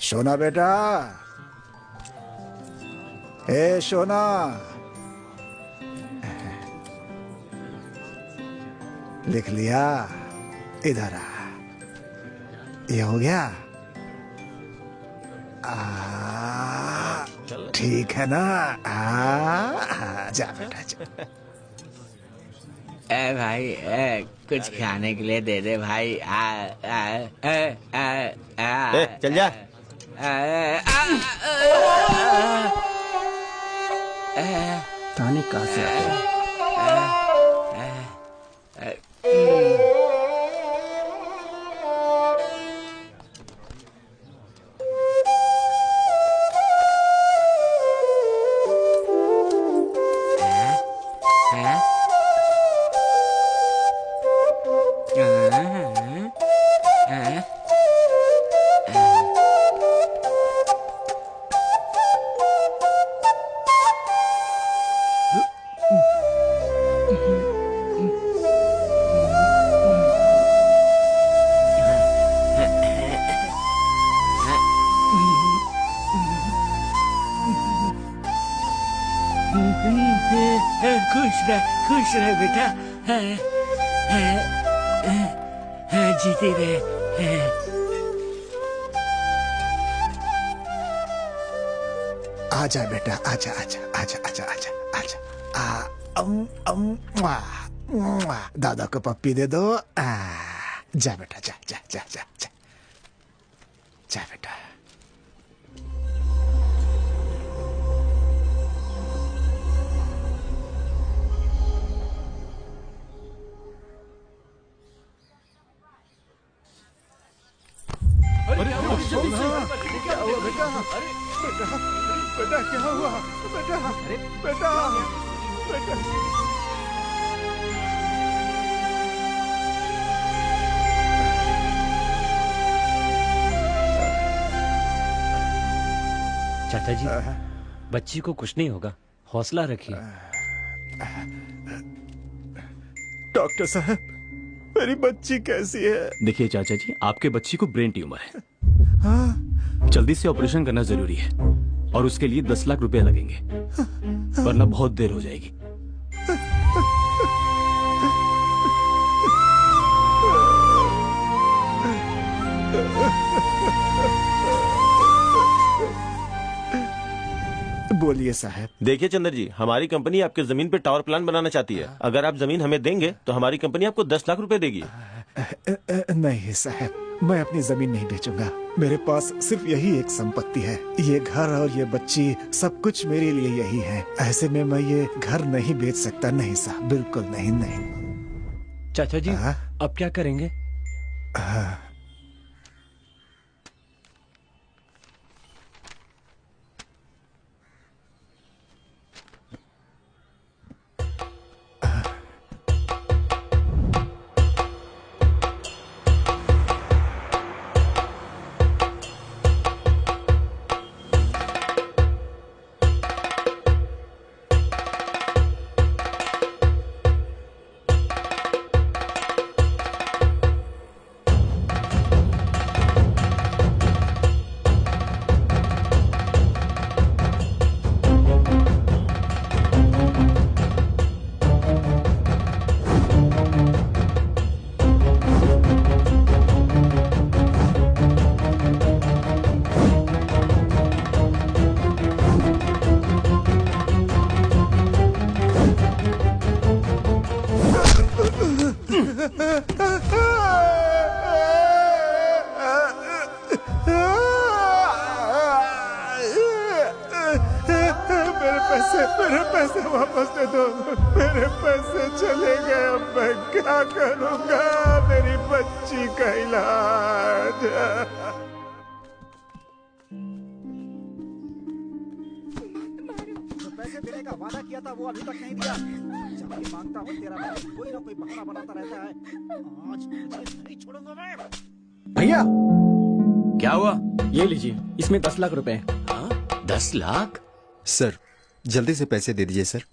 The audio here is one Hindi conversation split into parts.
सोना बेटा, ए सोना, लिख लिया? इधर आ, ये हो गया? ठीक है ना? जा बेटा जा। ए भाई कुछ खाने के लिए दे दे भाई। चल जा। ताने कहाँ से आते हैं? खुश रहे बेटा, जीते रहे। आजा बेटा, आजा आजा आजा आजा आजा आजा। दादा को पप्पी दे दो। जा बेटा, जा जा जा जा जा जा बेटा। क्या हुआ बेटा? बेटा बेटा क्या हुआ? बेटा बेटा बेटा। चाचा जी, बच्ची को कुछ नहीं होगा, हौसला रखिए। डॉक्टर साहब, मेरी बच्ची कैसी है? देखिए चाचा जी, आपके बच्ची को ब्रेन ट्यूमर है। जल्दी से ऑपरेशन करना जरूरी है और उसके लिए 10 लाख रुपए लगेंगे, वरना बहुत देर हो जाएगी। बोलिए साहब। देखिए चंद्र जी, हमारी कंपनी आपके जमीन पे टावर प्लांट बनाना चाहती है। अगर आप जमीन हमें देंगे तो हमारी कंपनी आपको 10 लाख रुपए देगी। नहीं साहब, मैं अपनी जमीन नहीं बेचूंगा। मेरे पास सिर्फ यही एक संपत्ति है, ये घर और ये बच्ची, सब कुछ मेरे लिए यही है। ऐसे में मैं ये घर नहीं बेच सकता। नहीं साहब, बिल्कुल नहीं। नहीं चाचा जी, अब क्या करेंगे? मेरे पैसे वापस दे दो। मेरे पैसे चले गए, अब मैं क्या करूंगा? मेरी बच्ची का इलाज। पैसे देने का वादा किया था, वो अभी तक नहीं दिया। जब भी मांगता हूँ तेरा भाई कोई ना कोई बहाना बनाता रहता है। आज नहीं छोड़ूंगा मैं। भैया, क्या हुआ? ये लीजिए, इसमें 10 लाख रुपए हैं। 10 लाख? सर, जल्दी से पैसे दे दीजिए सर।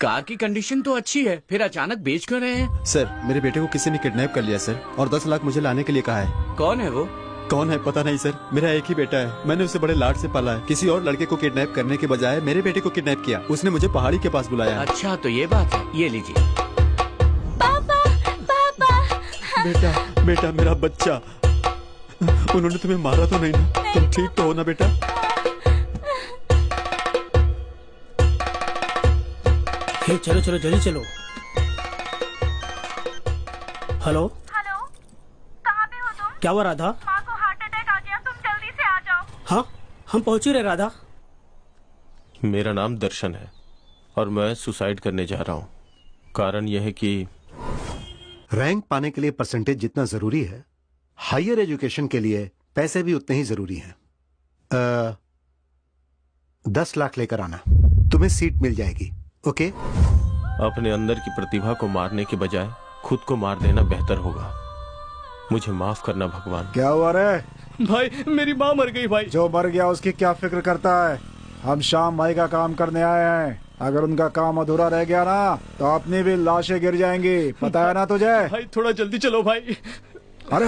कार की कंडीशन तो अच्छी है, फिर अचानक बेच क्यों रहे हैं? सर, मेरे बेटे को किसी ने किडनैप कर लिया सर, और 10 लाख मुझे लाने के लिए कहा है। कौन है वो? कौन है पता नहीं सर, मेरा एक ही बेटा है। मैंने उसे बड़े लाड से पाला है। किसी और लड़के को किडनैप करने के बजाय मेरे बेटे को किडनैप किया। उसने मुझे पहाड़ी के पास बुलाया। अच्छा तो ये बात है, ये लीजिए। पापा पापा। बेटा बेटा मेरा बच्चा, उन्होंने तुम्हें मारा तो नहीं ना? तुम ठीक तो हो ना बेटा? हे चलो चलो जल्दी चलो। हेलो हेलो, कहाँ पे हो तुम? क्या हुआ राधा? माँ को हार्ट अटैक आ गया, तुम जल्दी से आ जाओ। हाँ हम पहुंच ही रहे राधा। मेरा नाम दर्शन है और मैं सुसाइड करने जा रहा हूँ। कारण यह है कि रैंक पाने के लिए परसेंटेज जितना जरूरी है, हायर एजुकेशन के लिए पैसे भी उतने ही जरूरी हैं। 10 लाख लेकर आना, तुम्हें सीट मिल जाएगी। ओके? अपने अंदर की प्रतिभा को मारने के बजाय खुद को मार देना बेहतर होगा। मुझे माफ करना भगवान। क्या हुआ रे? भाई मेरी माँ मर गई भाई। जो मर गया उसकी क्या फिक्र करता है? हम श्याम भाई का काम करने आए हैं। अगर उनका काम अधूरा रह गया ना तो अपनी भी लाशें गिर जाएंगी। पता है ना तुझे? भाई थोड़ा जल्दी चलो भाई। अरे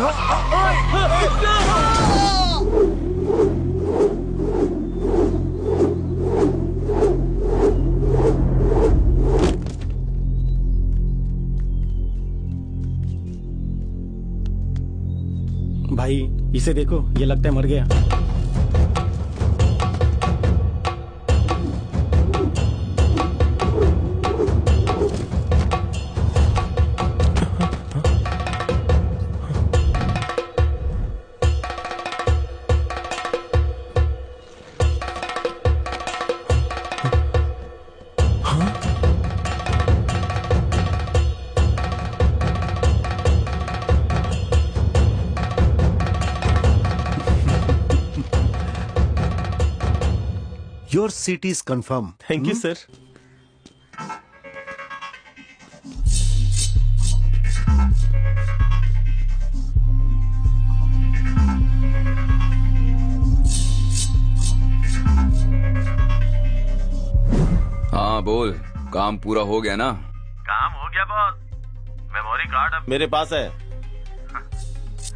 भाई इसे देखो, ये लगता है मर गया। Your seat is confirmed. Thank you sir. हाँ बोल, काम पूरा हो गया ना? काम हो गया बॉस। मेमोरी कार्ड अब मेरे पास है।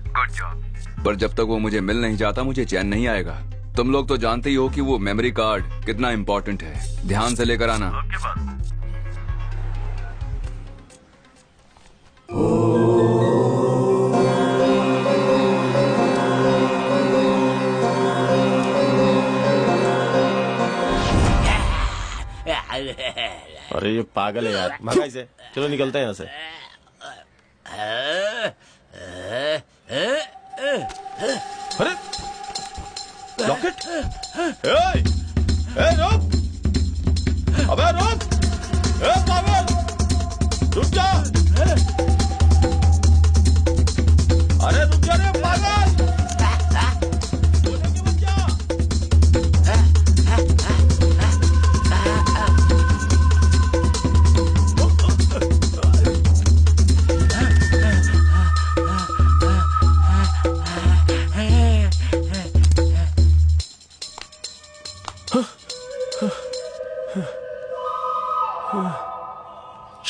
Good job. पर जब तक वो मुझे मिल नहीं जाता मुझे चैन नहीं आएगा। तुम लोग तो जानते ही हो कि वो मेमोरी कार्ड कितना इम्पोर्टेंट है। ध्यान से लेकर आना। Okay boss. अरे ये पागल है यार, भगा इसे। चलो निकलते हैं यहाँ से। अरे लॉकेट! रुक! अबे रुक! पागल! रुक जा! अरे रुक जा रे पागल!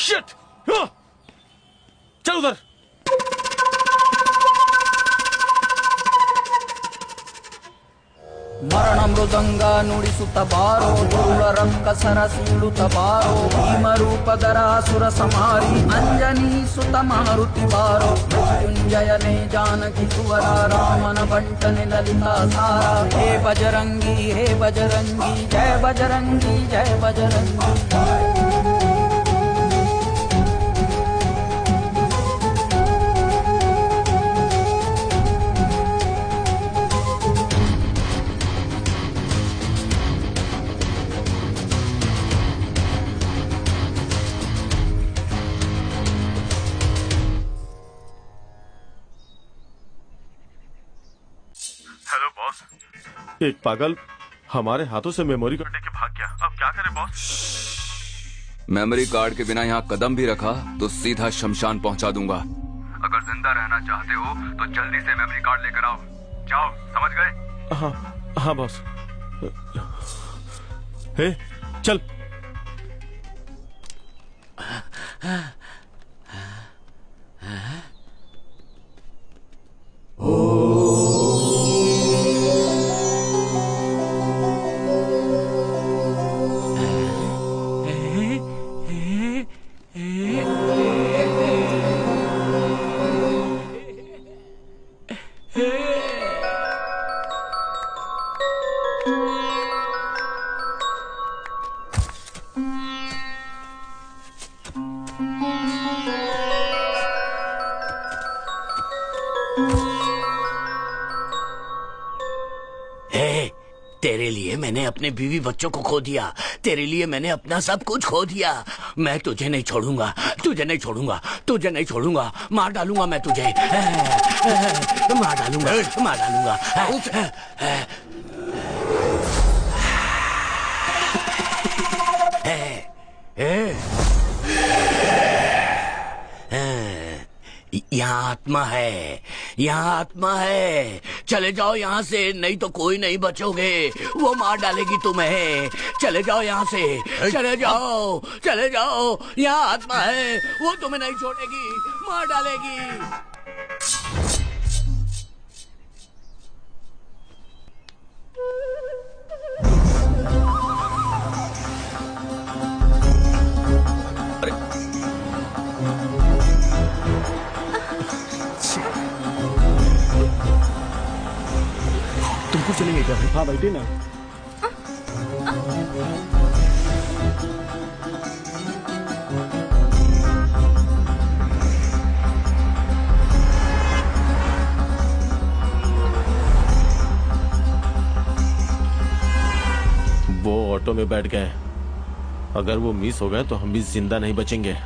शिट! चल उधर। ಮರಣ ಮೃದಂಗ ನುಡಿಸುತ್ತ ಬಾರೋ ಧೂಳ ರಂಗ ಸರಸೀಳುತ್ತ ಬಾರೋ ಭೀಮ ರೂಪಧರ ಸುರ ಸಮಾರಿ ಅಂಜನಿ ಸುತ ಮಾರುತಿ ಬಾರೋ ಮೃತ್ಯುಂಜಯನೇ ಜಾನಕಿ ಕುವರ ರಾಮನ ಬಂಟನೆ ಲಲಿತಾ ಸಾರ ಹೇ ಬಜರಂಗಿ ಜಯ ಬಜರಂಗಿ ಜಯ ಬಜರಂಗಿ। हेलो बॉस, एक पागल हमारे हाथों से मेमोरी कार्ड लेके भाग गया। अब क्या करें बॉस? मेमोरी कार्ड के बिना यहाँ कदम भी रखा तो सीधा शमशान पहुँचा दूंगा। अगर जिंदा रहना चाहते हो तो जल्दी से मेमोरी कार्ड लेकर आओ। जाओ, समझ गए? हाँ हाँ बॉस। हे चल। ओ तेरे लिए मैंने अपने बीवी बच्चों को खो दिया, तेरे लिए मैंने अपना सब कुछ खो दिया। मैं तुझे नहीं छोड़ूंगा, तुझे नहीं छोड़ूंगा, तुझे नहीं छोड़ूंगा। मार डालूंगा मैं तुझे, मार डालूंगा, मार डालूंगा। यहाँ आत्मा है, यहाँ आत्मा है। चले जाओ यहाँ से, नहीं तो कोई नहीं बचोगे। वो मार डालेगी तुम्हें। चले जाओ यहाँ से, चले जाओ, चले जाओ। यहाँ आत्मा है, वो तुम्हें नहीं छोड़ेगी, मार डालेगी। तुमको चलेंगे क्या? हाँ बैठे ना। वो ऑटो में बैठ गए। अगर वो मिस हो गए तो हम भी जिंदा नहीं बचेंगे।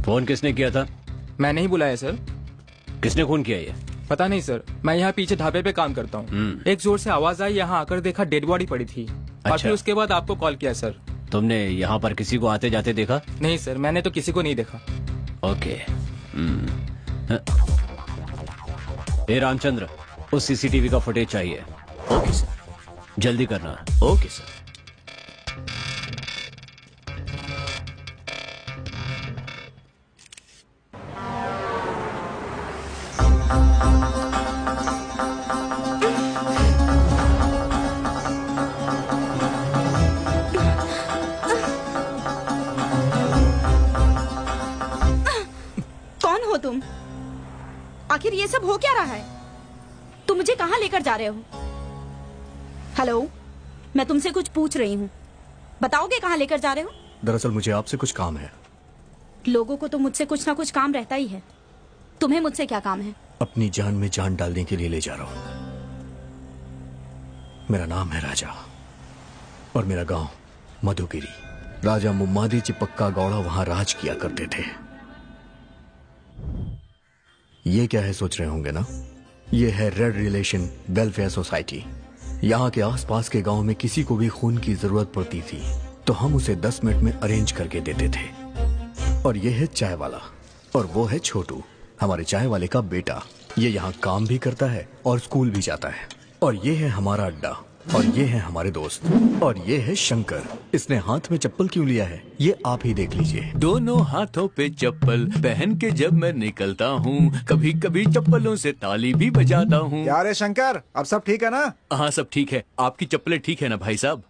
फोन किसने किया था? मैंने ही बुलाया सर। किसने खून किया ये? पता नहीं सर, मैं यहाँ पीछे ढाबे पे काम करता हूँ। एक जोर से आवाज आई, यहाँ आकर देखा डेड बॉडी पड़ी थी। और फिर उसके बाद आपको कॉल किया सर। तुमने यहाँ पर किसी को आते जाते देखा? नहीं सर, मैंने तो किसी को नहीं देखा। ओके। ए रामचंद्र, उस सीसीटीवी का फुटेज चाहिए। Okay sir. जल्दी करना। Okay sir. तुम आखिर ये सब हो क्या रहा है? तुम मुझे कहाँ लेकर जा रहे हो? हेलो, मैं तुमसे कुछ पूछ रही हूँ, बताओगे कहाँ लेकर जा रहे हो? दरअसल मुझे आपसे कुछ काम है। लोगों को तो मुझसे कुछ ना कुछ काम रहता ही है, तुम्हें मुझसे क्या काम है? अपनी जान में जान डालने के लिए ले जा रहा हूँ। मेरा नाम है राजा और मेरा गांव मधुगिरी। राजा मुम्मादी चिपक्का गौड़ा वहां राज किया करते थे। ये क्या है सोच रहे होंगे ना? ये है रेड रिलेशन वेलफेयर सोसाइटी। यहाँ के आसपास के गांव में किसी को भी खून की जरूरत पड़ती थी तो हम उसे 10 मिनट में अरेंज करके देते थे। और ये है चाय वाला और वो है छोटू, हमारे चाय वाले का बेटा। ये यहाँ काम भी करता है और स्कूल भी जाता है। और ये है हमारा अड्डा और ये है हमारे दोस्त। और ये है शंकर। इसने हाथ में चप्पल क्यों लिया है ये आप ही देख लीजिए। दोनों हाथों पे चप्पल पहन के जब मैं निकलता हूँ, कभी कभी चप्पलों से ताली भी बजाता हूँ। क्या रे शंकर, अब सब ठीक है ना? हाँ सब ठीक है। आपकी चप्पलें ठीक है ना भाई साहब?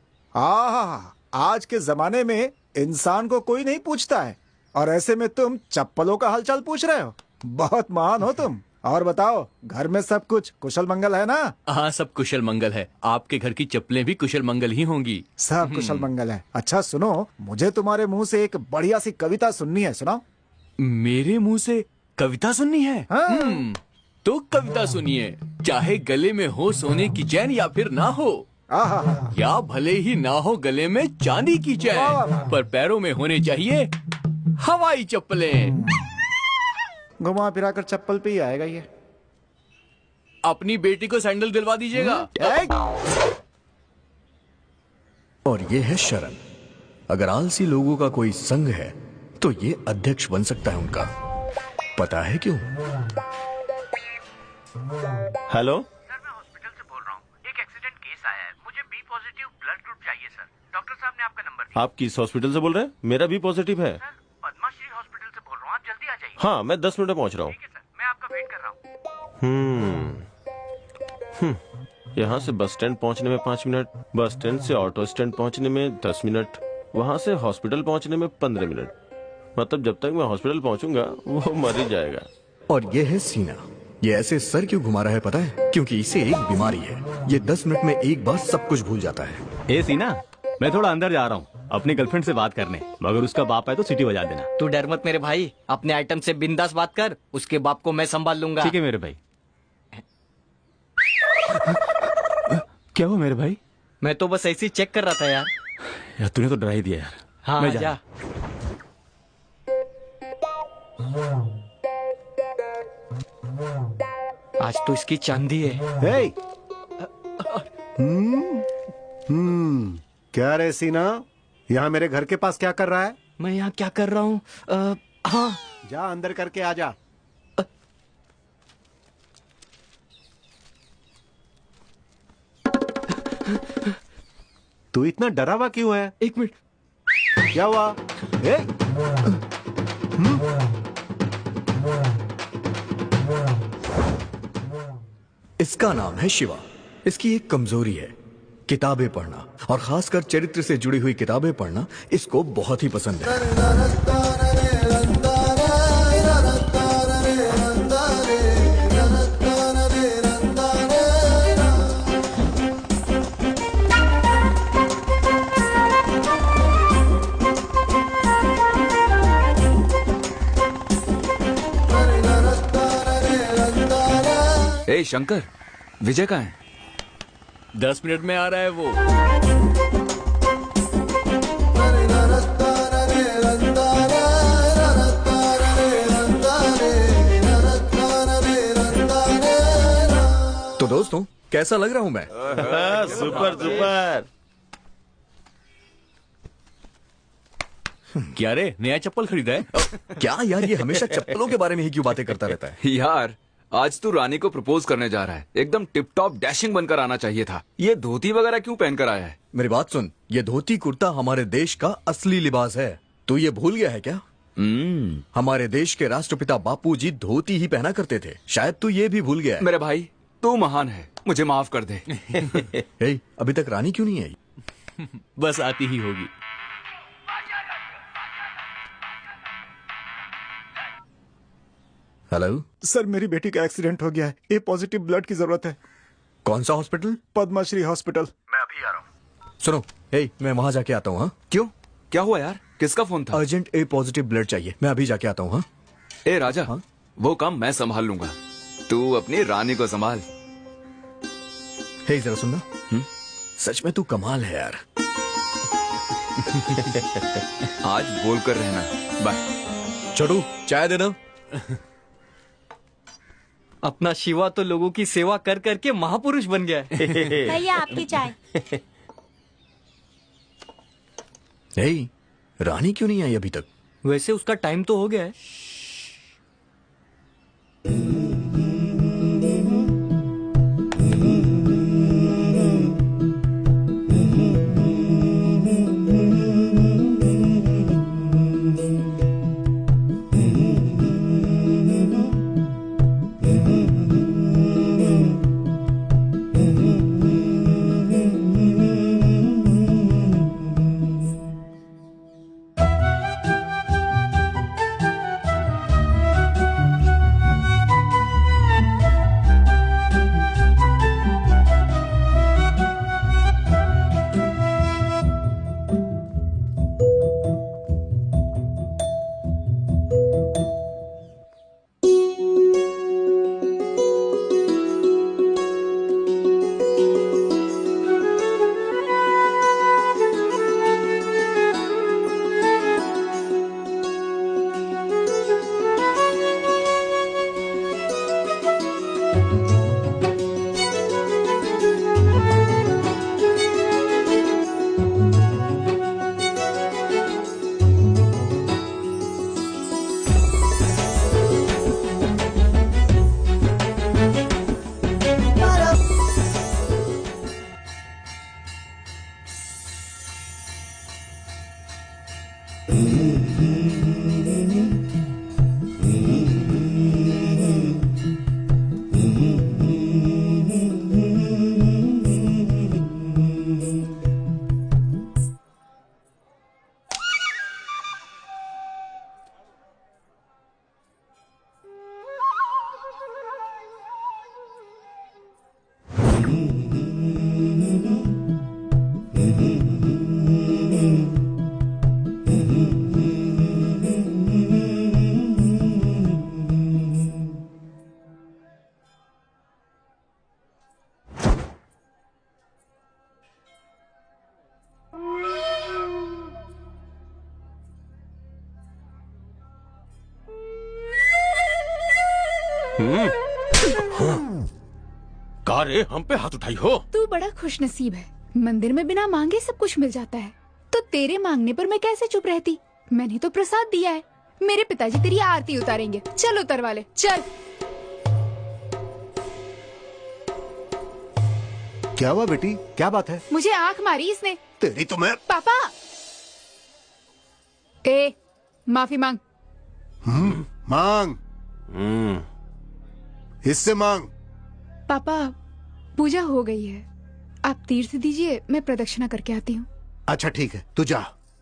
आज के जमाने में इंसान को कोई नहीं पूछता है और ऐसे में तुम चप्पलों का हालचाल पूछ रहे हो। बहुत महान हो तुम। और बताओ, घर में सब कुछ कुशल मंगल है ना? हाँ सब कुशल मंगल है। आपके घर की चप्पलें भी कुशल मंगल ही होंगी। सब कुशल मंगल है। अच्छा सुनो, मुझे तुम्हारे मुंह से एक बढ़िया सी कविता सुननी है। सुनाओ। मेरे मुंह से कविता सुननी है? हाँ। तो कविता सुनिए। चाहे गले में हो सोने की चैन या फिर ना हो, या भले ही ना हो गले में चांदी की चैन, पर पैरों में होने चाहिए हवाई चप्पलें। घुमा फिरा कर चप्पल पे ही आएगा ये। अपनी बेटी को सैंडल दिलवा दीजिएगा। और ये है शरण। अगर आलसी लोगों का कोई संघ है तो ये अध्यक्ष बन सकता है उनका। पता है क्यों? हेलो सर, मैं हॉस्पिटल से बोल रहा हूँ। एक एक्सीडेंट केस आया है, मुझे बी पॉजिटिव ब्लड ग्रुप चाहिए सर। डॉक्टर साहब ने आपका नंबर दिया। आप किस हॉस्पिटल से बोल रहे हैं? मेरा भी पॉजिटिव है। सर, पद्माश्री हॉस्पिटल से बोल रहा हूँ, आप जल्दी आ जाइए। हाँ, मैं 10 मिनट में पहुंच रहा हूँ। ठीक है सर, मैं आपका वेट कर रहा हूँ। यहाँ से बस स्टैंड पहुँचने में 5 मिनट, बस स्टैंड से ऑटो स्टैंड पहुँचने में 10 मिनट, वहाँ से हॉस्पिटल पहुँचने में 15 मिनट। मतलब जब तक मैं हॉस्पिटल पहुँचूंगा वो मर ही जाएगा। और ये है सीना। ये ऐसे सर क्यों घुमा रहा है पता है? क्योंकि इसे एक बीमारी है। ये 10 मिनट में एक बार सब कुछ भूल जाता है। ए सीना, मैं थोड़ा अंदर जा रहा हूँ अपनी गर्लफ्रेंड से बात करने, मगर उसका बाप है तो सीटी बजा देना। तू डर मत मेरे भाई, अपने आइटम से बिंदास बात कर, उसके बाप को मैं संभाल लूंगा। ठीक है मेरे भाई। क्या हुआ मेरे भाई? मैं तो बस ऐसे ही चेक कर रहा था यार। यार तूने तो डरा ही दिया यार। हाँ मैं जा। आज तो इसकी चांदी है। हे! क्या रे सीना, यहाँ मेरे घर के पास क्या कर रहा है? मैं यहाँ क्या कर रहा हूँ? हाँ, जा अंदर करके आ जा। तू इतना डरा हुआ क्यों है? 1 मिनट। क्या हुआ? ए? इसका नाम है शिवा। इसकी एक कमजोरी है, किताबें पढ़ना, और खासकर चरित्र से जुड़ी हुई किताबें पढ़ना इसको बहुत ही पसंद है। ए शंकर, विजय कहाँ है? 10 मिनट में आ रहा है वो। तो दोस्तों, कैसा लग रहा हूं मैं? Super super. क्या रे, नया चप्पल खरीदा है? क्या यार, ये हमेशा चप्पलों के बारे में ही क्यों बातें करता रहता है? यार आज तू रानी को प्रपोज करने जा रहा है, एकदम टिप टॉप डैशिंग बनकर आना चाहिए था। ये धोती वगैरह क्यों पहनकर आया है? मेरी बात सुन, ये धोती कुर्ता हमारे देश का असली लिबास है। तू ये भूल गया है क्या? हमारे देश के राष्ट्रपिता बापूजी धोती ही पहना करते थे। शायद तू ये भी भूल गया है। मेरे भाई, तू महान है, मुझे माफ कर दे। हे, अभी तक रानी क्यों नहीं आई? बस आती ही होगी। हेलो सर, मेरी बेटी का एक्सीडेंट हो गया है। ए पॉजिटिव ब्लड की जरूरत है। कौन सा हॉस्पिटल? पद्माश्री हॉस्पिटल। मैं अभी आ रहा हूँ। सुनो, हे, मैं वहां जाके आता हूँ। हाँ, क्यों? क्या हुआ यार? किसका फोन था? अर्जेंट ए पॉजिटिव ब्लड चाहिए, मैं अभी जाके आता हूँ। हाँ? ए राजा, हाँ? वो काम मैं संभाल लूंगा, तू अपनी रानी को संभाल। हे, जरा सुनना। सच में तू कमाल है यार। आज बोल कर रहना। बाय। छोटू, चाय देना। अपना शिवा तो लोगों की सेवा कर करके महापुरुष बन गया है। भैया आपकी चाय। हे, रानी क्यों नहीं आई अभी तक? वैसे उसका टाइम तो हो गया है। रे हम पे हाथ उठाई हो। तू बड़ा खुशनसीब है, मंदिर में बिना मांगे सब कुछ मिल जाता है, तो तेरे मांगने पर मैं कैसे चुप रहती। मैंने तो प्रसाद दिया है, मेरे पिताजी तेरी आरती उतारेंगे। चल उतरवा ले, चल। क्या हुआ बेटी, क्या बात है? मुझे आंख मारी इसने। तेरी तो मैं। पापा ए माफी मांग। मांग। इससे मांग। पापा पूजा हो गई है, आप तीर्थ दीजिए, मैं प्रदक्षिणा करके आती हूँ। अच्छा ठीक है, तू जा।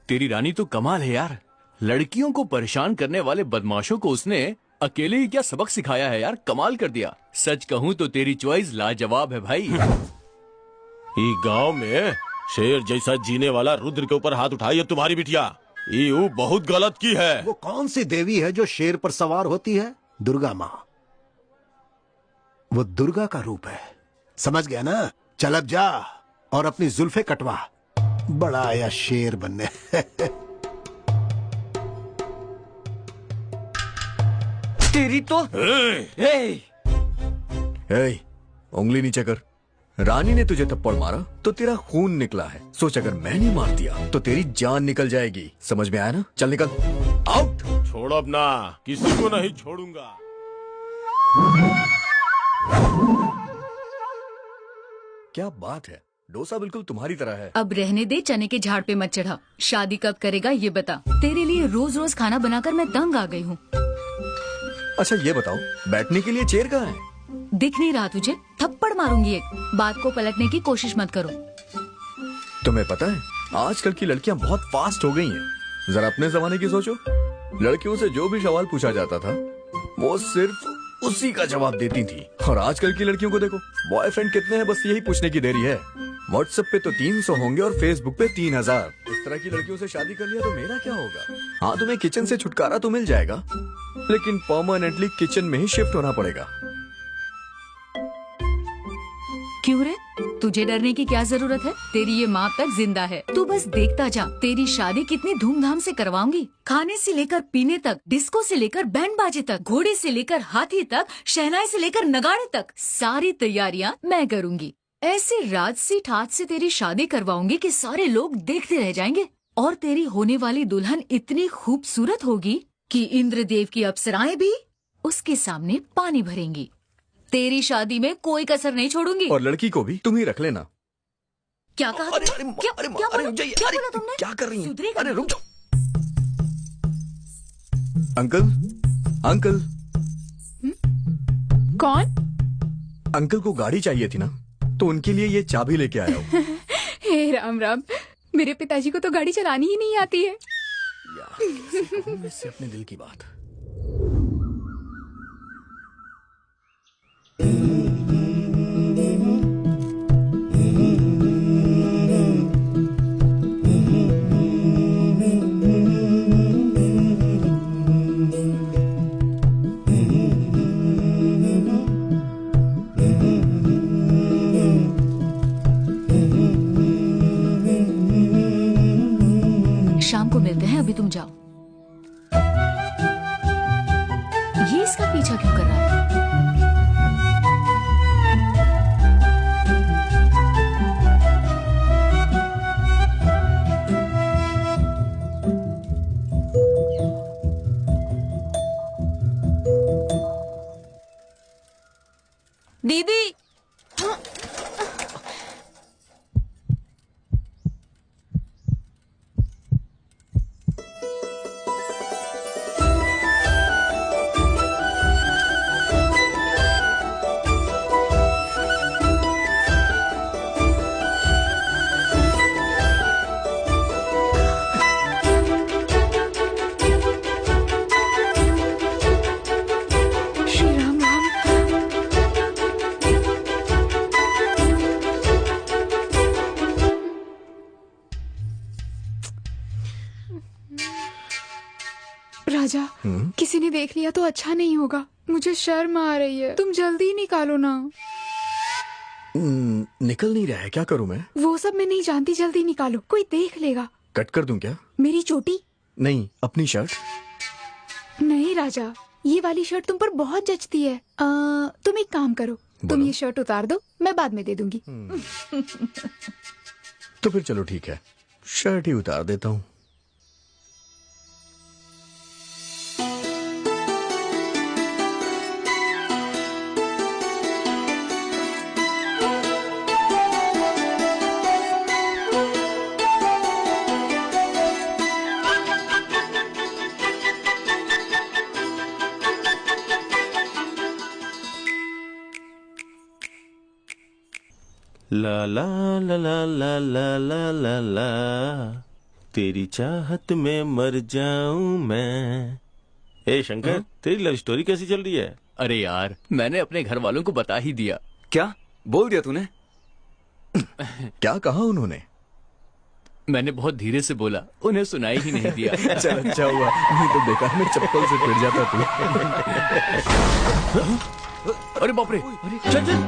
तेरी रानी तो कमाल है यार, लड़कियों को परेशान करने वाले बदमाशों को उसने अकेले ही क्या सबक सिखाया है यार, कमाल कर दिया। सच कहूँ तो तेरी चॉइस लाजवाब है भाई। ये गांव में शेर जैसा जीने वाला रुद्र के ऊपर हाथ उठाई है तुम्हारी बिटिया, ये बहुत गलत की है। वो कौन सी देवी है जो शेर पर सवार होती है? दुर्गा माँ। वो दुर्गा का रूप है, समझ गया ना? चल अब जा और अपनी जुल्फे कटवा, बड़ा आया शेर बनने। तेरी तो उंगली नीचे कर। रानी ने तुझे थप्पड़ मारा तो तेरा खून निकला है, सोच अगर मैंने मार दिया तो तेरी जान निकल जाएगी, समझ में आया ना? चल निकल, आउट। छोड़ अब ना, किसी को नहीं छोड़ूंगा। क्या बात है, डोसा बिल्कुल तुम्हारी तरह है। अब रहने दे, चने के झाड़ पे मत चढ़ा। शादी कब करेगा ये बता, तेरे लिए रोज रोज खाना बनाकर मैं तंग आ गई हूँ। अच्छा ये बताओ, बैठने के लिए चेयर कहाँ है? दिख नहीं रहा तुझे? थप्पड़ मारूंगी एक। बात को पलटने की कोशिश मत करो। तुम्हें पता है आजकल की लड़कियां बहुत फास्ट हो गई हैं। जरा अपने जमाने की सोचो, लड़कियों से जो भी सवाल पूछा जाता था वो सिर्फ उसी का जवाब देती थी। और आजकल की लड़कियों को देखो, बॉयफ्रेंड कितने हैं बस यही पूछने की देरी है। व्हाट्सएप पे तो 300 होंगे और फेसबुक पे 3000। इस तरह की लड़कियों से शादी कर लिया तो मेरा क्या होगा? हाँ तुम्हें किचन से छुटकारा तो मिल जाएगा, लेकिन परमानेंटली किचन में ही शिफ्ट होना पड़ेगा। क्यों रे, तुझे डरने की क्या जरूरत है? तेरी ये माँ तक जिंदा है, तू बस देखता जा। तेरी शादी कितनी धूमधाम से करवाऊंगी, खाने से लेकर पीने तक, डिस्को से लेकर बैंड बाजे तक, घोड़े से लेकर हाथी तक, शहनाई से लेकर नगाड़े तक, सारी तैयारियां मैं करूंगी। ऐसे राजसी ठाट से तेरी शादी करवाऊंगी कि सारे लोग देखते रह जाएंगे। और तेरी होने वाली दुल्हन इतनी खूबसूरत होगी कि इंद्रदेव की अप्सराएं भी उसके सामने पानी भरेंगी। तेरी शादी में कोई कसर नहीं छोड़ूंगी। और लड़की को भी तुम ही रख लेना। क्या कहा? अरे, क्या बोला तुमने? क्या कर रही हैं? सुधरेगा? अरे रुक जाओ। Uncle, uncle. कौन? अंकल को गाड़ी चाहिए थी ना, तो उनके लिए ये चाबी लेके आया हूँ। हे राम राम, मेरे पिताजी को तो गाड़ी चलानी ही नहीं आती है। इससे अपने दिल की बात। शाम को मिलते हैं, अभी तुम जाओ। ये इसका पीछा क्यों कर रहा है? राजा, किसी ने देख लिया तो अच्छा नहीं होगा। मुझे शर्म आ रही है, तुम जल्दी निकालो ना। निकल नहीं रहा है, क्या करूं मैं? वो सब मैं नहीं जानती, जल्दी निकालो, कोई देख लेगा। कट कर दूं क्या? मेरी चोटी? नहीं, अपनी शर्ट। नहीं राजा, ये वाली शर्ट तुम पर बहुत जचती है। तुम एक काम करो, तुम ये शर्ट उतार दो, मैं बाद में दे दूंगी। तो फिर चलो ठीक है, शर्ट ही उतार देता हूँ। ला ला ला ला ला ला ला ला ला, तेरी चाहत में मर जाऊं मैं। ए शंकर, तेरी लव स्टोरी कैसी चल रही है? अरे यार, मैंने अपने घर वालों को बता ही दिया। क्या बोल दिया तूने? क्या कहा उन्होंने? मैंने बहुत धीरे से बोला, उन्हें सुनाई ही नहीं दिया। चल अच्छा हुआ, नहीं तो बेकार में चप्पल से पिट जाता तू। अरे बाप रे, चल चल।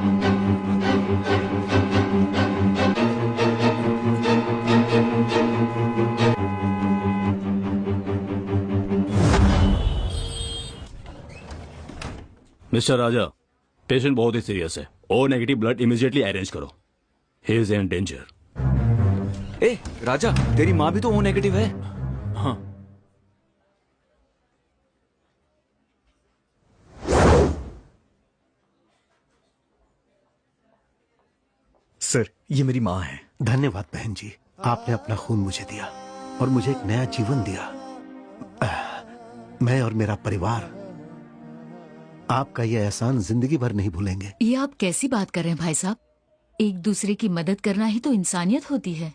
मिस्टर राजा, पेशेंट बहुत ही सीरियस है। O negative blood immediately arrange करो। He is in danger. ए राजा, तेरी माँ भी तो ओ नेगेटिव है। हाँ। सर, ये मेरी माँ है। धन्यवाद बहन जी, आपने अपना खून मुझे दिया और मुझे एक नया जीवन दिया। मैं और मेरा परिवार आपका ये एहसान जिंदगी भर नहीं भूलेंगे। ये आप कैसी बात कर रहे हैं भाई साहब? एक दूसरे की मदद करना ही तो इंसानियत होती है।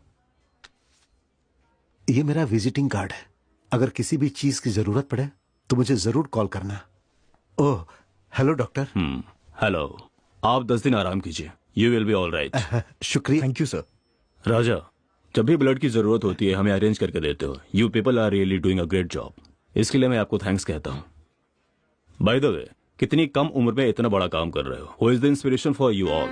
ये मेरा विजिटिंग कार्ड है, अगर किसी भी चीज की जरूरत पड़े तो मुझे जरूर कॉल करना। ओह, हेलो डॉक्टर। हेलो, आप 10 दिन आराम कीजिए, you will be all right. शुक्रिया। Thank you sir. राजा, जब भी ब्लड की जरूरत होती है हमें अरेंज करके देते हो। You people are really doing a great job. इसके लिए मैं आपको थैंक्स कहता हूँ। बाय द वे, कितनी कम उम्र में इतना बड़ा काम कर रहे हो। Who is the inspiration for you all?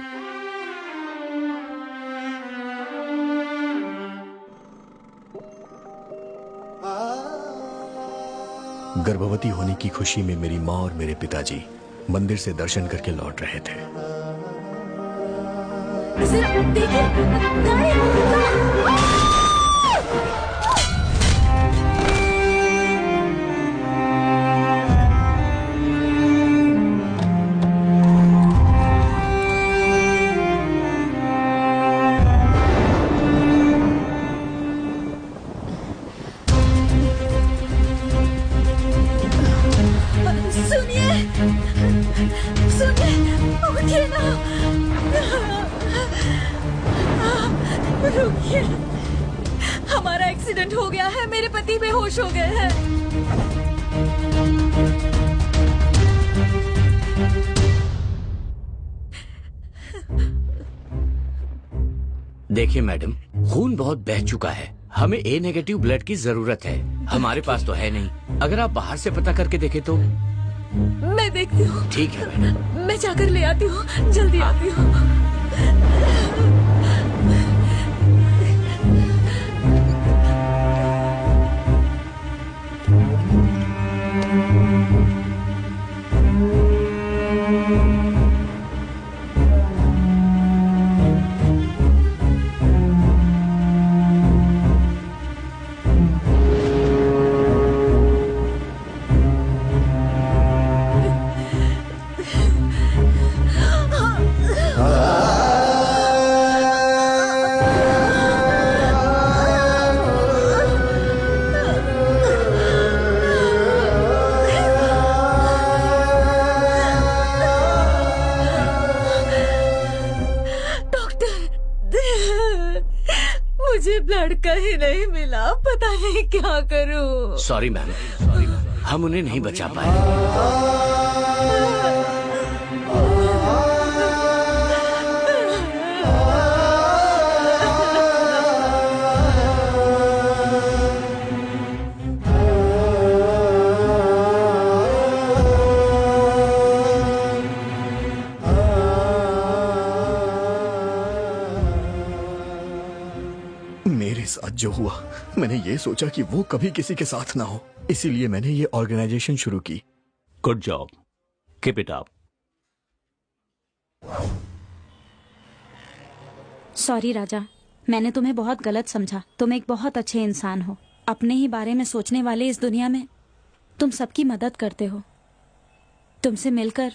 गर्भवती होने की खुशी में मेरी माँ और मेरे पिताजी मंदिर से दर्शन करके लौट रहे थे। देखिए, गाड़ी। उठिए ना, रुकिए, हमारा एक्सीडेंट हो गया है, मेरे पति बेहोश हो गए हैं। देखिए मैडम, खून बहुत बह चुका है, हमें ए नेगेटिव ब्लड की जरूरत है। हमारे पास तो है नहीं, अगर आप बाहर से पता करके देखें तो। मैं देखती हूँ। ठीक है मैडम। मैं जाकर ले आती हूँ, जल्दी आती हूँ। कहीं नहीं मिला, पता नहीं क्या करूं। सॉरी मैम, हम उन्हें नहीं बचा पाए। मेरे साथ जो हुआ, मैंने ये सोचा कि वो कभी किसी के साथ ना हो, इसीलिए मैंने ये ऑर्गेनाइजेशन शुरू की। Good job, keep it up. Sorry Raja, मैंने तुम्हें बहुत गलत समझा। तुम एक बहुत अच्छे इंसान हो। अपने ही बारे में सोचने वाले इस दुनिया में तुम सबकी मदद करते हो। तुमसे मिलकर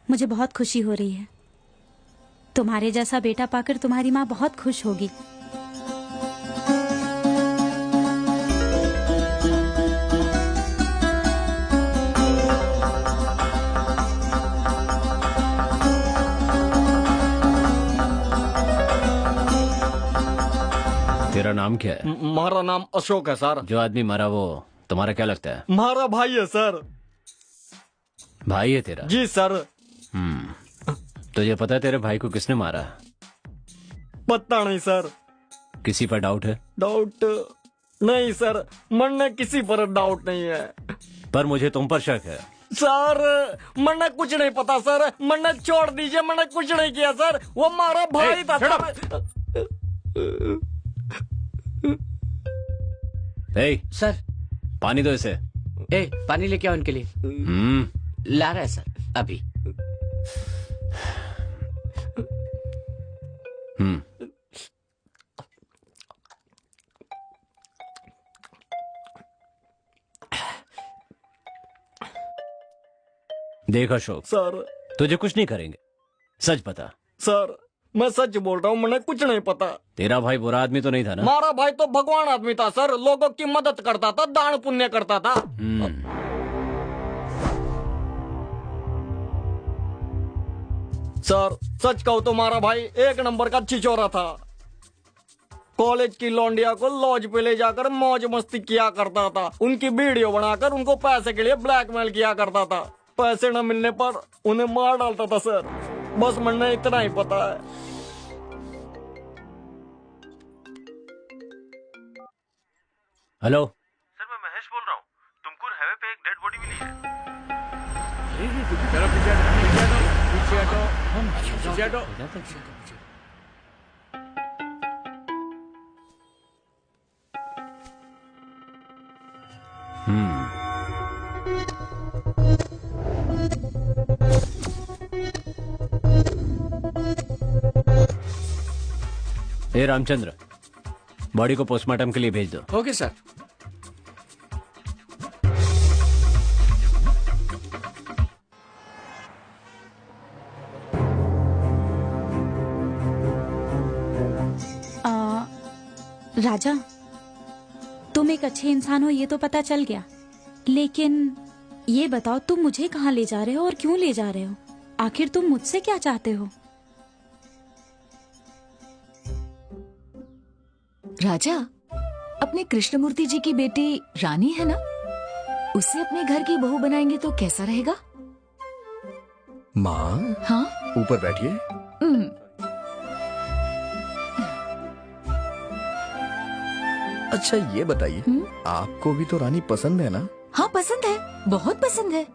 मुझे बहुत खुशी हो रही है। तुम्हारे जैसा बेटा पाकर तुम्हारी माँ बहुत खुश होगी। तेरा नाम क्या है? हमारा नाम अशोक है सर। जो आदमी मरा वो तुम्हारा क्या लगता है? हमारा भाई है सर। भाई है तेरा? जी सर। तुझे पता है तेरे भाई को किसने मारा? पता नहीं सर। किसी पर डाउट है? डाउट नहीं सर, मन किसी पर डाउट नहीं है। पर मुझे तुम पर शक है। सर मैंने कुछ नहीं पता सर, मैंने छोड़ दीजिए, मैंने कुछ नहीं किया सर। वो हमारा भाई था। सर पानी दो इसे। पानी लेके आओ इनके लिए। ला रहा है सर अभी। देख अशोक सर, तुझे कुछ नहीं करेंगे, सच बता। सर मैं सच बोल रहा हूँ, मैंने कुछ नहीं पता। तेरा भाई बुरा आदमी तो नहीं था ना? हमारा भाई तो भगवान आदमी था सर, लोगों की मदद करता था, दान पुण्य करता था। सर सच कहूँ तो हमारा भाई एक नंबर का छिछोरा था। कॉलेज की लौंडिया को लॉज पे ले जाकर मौज मस्ती किया करता था, उनकी वीडियो बनाकर उनको पैसे के लिए ब्लैकमेल किया करता था। पैसे न मिलने पर उन्हें मार डालता था सर। बस मैंने इतना ही पता है। हेलो सर, मैं महेश बोल रहा हूँ। तुमको हाईवे पे एक डेड बॉडी मिली है। पीछे हटो। ए रामचंद्र, बॉडी को पोस्टमार्टम के लिए भेज दो। Okay sir. राजा, तुम एक अच्छे इंसान हो ये तो पता चल गया, लेकिन ये बताओ तुम मुझे कहाँ ले जा रहे हो और क्यों ले जा रहे हो? आखिर तुम मुझसे क्या चाहते हो? राजा, अपने कृष्णमूर्ति जी की बेटी रानी है ना, उसे अपने घर की बहू बनाएंगे तो कैसा रहेगा? माँ, हाँ ऊपर बैठिए। अच्छा ये बताइए, आपको भी तो रानी पसंद है ना? हाँ पसंद है, बहुत पसंद है।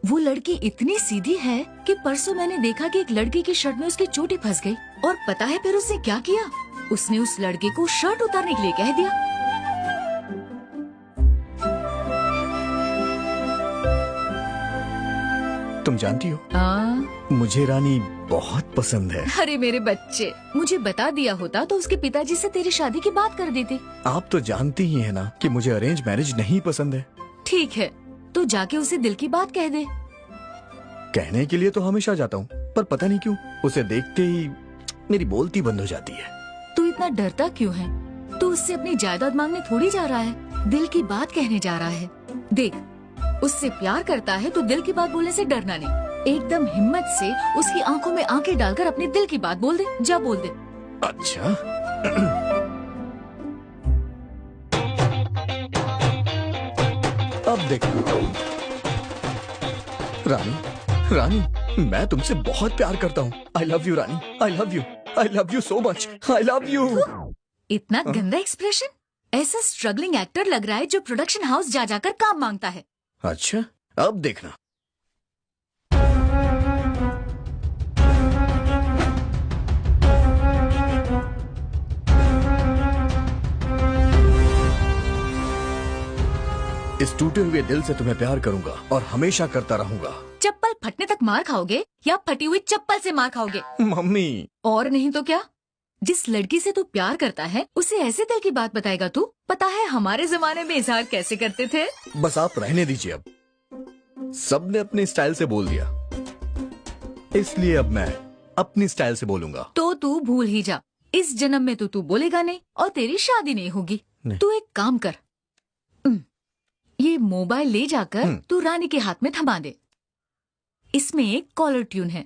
वो लड़की इतनी सीधी है कि परसों मैंने देखा कि एक लड़की की शर्ट में उसकी चोटी फंस गई, और पता है फिर उसने क्या किया? उसने उस लड़के को शर्ट उतारने के लिए कह दिया। तुम जानती हो, मुझे रानी बहुत पसंद है। अरे मेरे बच्चे, मुझे बता दिया होता तो उसके पिताजी से तेरी शादी की बात कर देते। आप तो जानती ही है ना कि मुझे अरेंज मैरिज नहीं पसंद है। ठीक है, तो जाके उसे दिल की बात कह दे। कहने के लिए तो हमेशा जाता हूँ, पर पता नहीं क्यों उसे देखते ही मेरी बोलती बंद हो जाती है। तू इतना डरता क्यों है? तू उससे अपनी जायदाद मांगने थोड़ी जा रहा है, दिल की बात कहने जा रहा है। देख, उससे प्यार करता है तो दिल की बात बोलने से डरना नहीं। एकदम हिम्मत से उसकी आंखों में आंखें डालकर अपने दिल की बात बोल दे। जा बोल दे। अच्छा अब देख रानी, रानी मैं तुमसे बहुत प्यार करता हूँ। आई love you Rani, I love you, I love you so much, I love you. इतना गंदा एक्सप्रेशन, ऐसा स्ट्रगलिंग एक्टर लग रहा है जो प्रोडक्शन हाउस जा जाकर काम मांगता है। अच्छा अब देखना। इस टूटे हुए दिल से तुम्हें प्यार करूंगा और हमेशा करता रहूंगा। चप्पल फटने तक मार खाओगे या फटी हुई चप्पल से मार खाओगे? मम्मी। और नहीं तो क्या, जिस लड़की से तू प्यार करता है उसे ऐसे दिल की बात बताएगा तू? पता है हमारे जमाने में इजहार कैसे करते थे? बस आप रहने दीजिए, अब सबने अपने स्टाइल से बोल दिया, इसलिए अब मैं अपनी स्टाइल से बोलूंगा। तो तू भूल ही जा, इस जन्म में तो तू बोलेगा नहीं और तेरी शादी नहीं होगी। तू एक काम कर, ये मोबाइल ले जाकर तू रानी के हाथ में थमा दे। इसमें एक कॉलर ट्यून है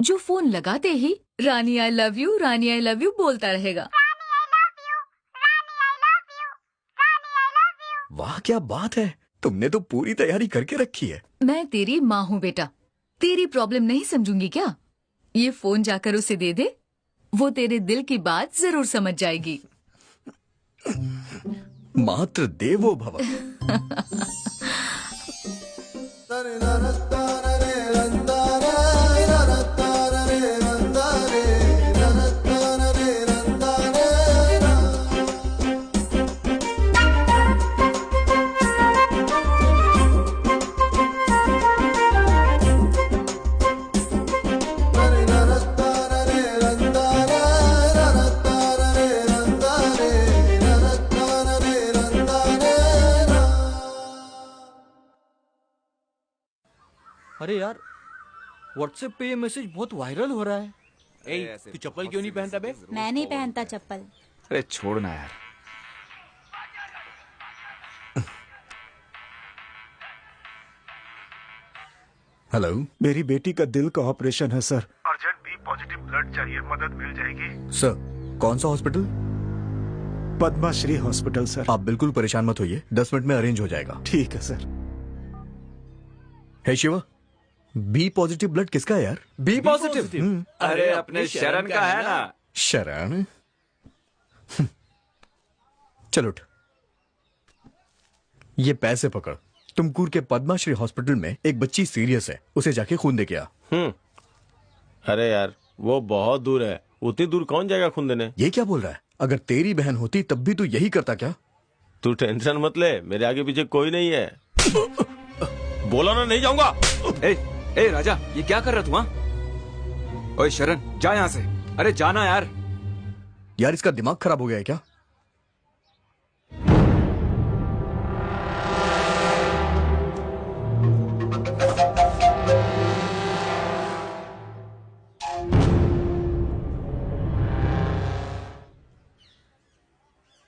जो फोन लगाते ही Rani I love you, Rani I love you बोलता रहेगा। वाह क्या बात है, तुमने तो पूरी तैयारी करके रखी है। मैं तेरी माँ हूँ बेटा, तेरी प्रॉब्लम नहीं समझूंगी क्या? ये फोन जाकर उसे दे दे, वो तेरे दिल की बात जरूर समझ जाएगी। मात्र देवो भव। अरे यार, व्हाट्सएप पे ये मैसेज बहुत वायरल हो रहा है। ए, तू चप्पल क्यों नहीं पहनता बे? मैं नहीं पहनता चप्पल। अरे छोड़ना यार। हेलो, मेरी बेटी का दिल का ऑपरेशन है sir. Urgent B positive blood चाहिए, मदद मिल जाएगी? सर, कौन सा हॉस्पिटल? Padma Shri hospital sir. आप बिल्कुल परेशान मत होइए, 10 मिनट में अरेंज हो जाएगा। ठीक है sir. Hey Shiva, B positive blood किसका है यार? B positive? अरे अपने शरण का है ना। शरण? चलो उठ, ये पैसे पकड़। तुमकुर के पद्माश्री हॉस्पिटल में एक बच्ची सीरियस है, उसे जाके खून दे के आ। अरे यार वो बहुत दूर है, उतनी दूर कौन जाएगा खून देने? ये क्या बोल रहा है? अगर तेरी बहन होती तब भी तू यही करता क्या? तू टेंशन मत ले, मेरे आगे पीछे कोई नहीं है। बोला ना नहीं जाऊंगा। ए राजा, ये क्या कर रहा तू? हाँ, ओए शरण जा यहाँ से। अरे जाना यार। यार इसका दिमाग खराब हो गया है क्या?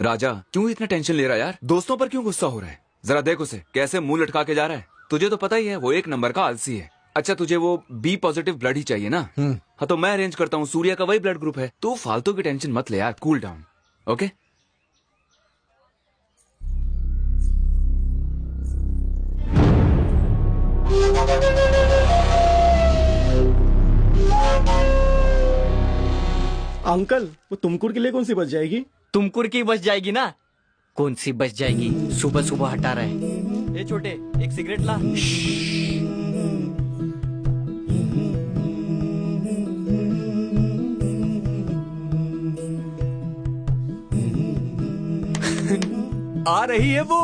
राजा क्यों इतना टेंशन ले रहा है यार? दोस्तों पर क्यों गुस्सा हो रहा है? जरा देख उसे कैसे मुंह लटका के जा रहा है। तुझे तो पता ही है वो एक नंबर का आलसी है। अच्छा तुझे वो बी पॉजिटिव ब्लड ही चाहिए ना? हाँ तो मैं अरेंज करता हूँ, सूर्या का वही ब्लड ग्रुप है। तू फालतू की टेंशन मत ले यार, कूल डाउन। ओके अंकल, वो तुमकुर के लिए कौन सी बच जाएगी? तुमकुर की बच जाएगी ना? कौन सी बच जाएगी? सुबह सुबह हटा रहे। ए छोटे, एक सिगरेट ला। आ रही है वो।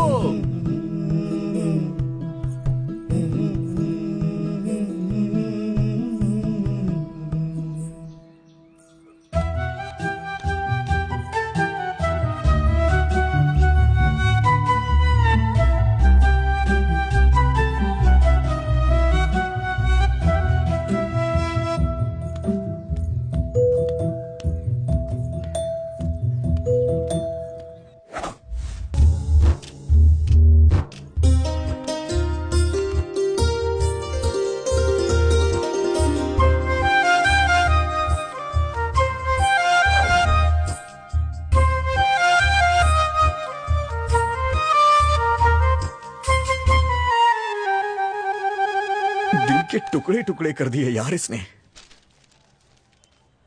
टुकड़े टुकड़े कर दिए यार इसने।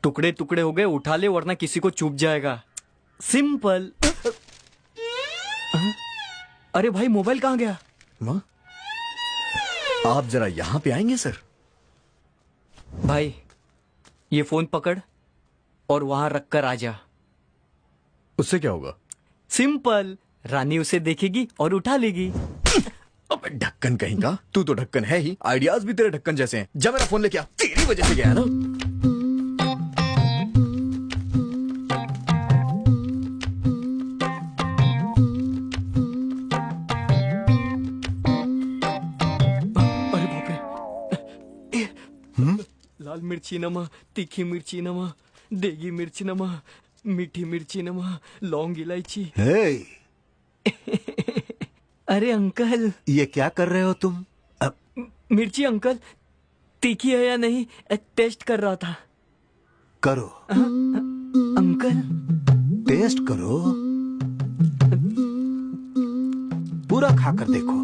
टुकड़े टुकड़े हो गए, उठा ले वरना किसी को चुभ जाएगा। सिंपल। अरे भाई मोबाइल कहाँ गया? माँ आप जरा यहां पे आएंगे सर? भाई ये फोन पकड़ और वहां रख कर आ जा। उससे क्या होगा? सिंपल, रानी उसे देखेगी और उठा लेगी। अबे ढक्कन कहीं का, तू तो ढक्कन है ही, आइडियाज भी तेरे ढक्कन जैसे हैं। जब मेरा फोन लेके आ, तेरी वजह से गया ना। लाल मिर्ची नमा, तीखी मिर्ची नमा, देगी मिर्ची नमा, मीठी मिर्ची नमा, लौंग इलायची। अरे अंकल, ये क्या कर रहे हो तुम? मिर्ची अंकल तीखी है या नहीं टेस्ट कर रहा था। करो अंकल, टेस्ट करो, पूरा खाकर देखो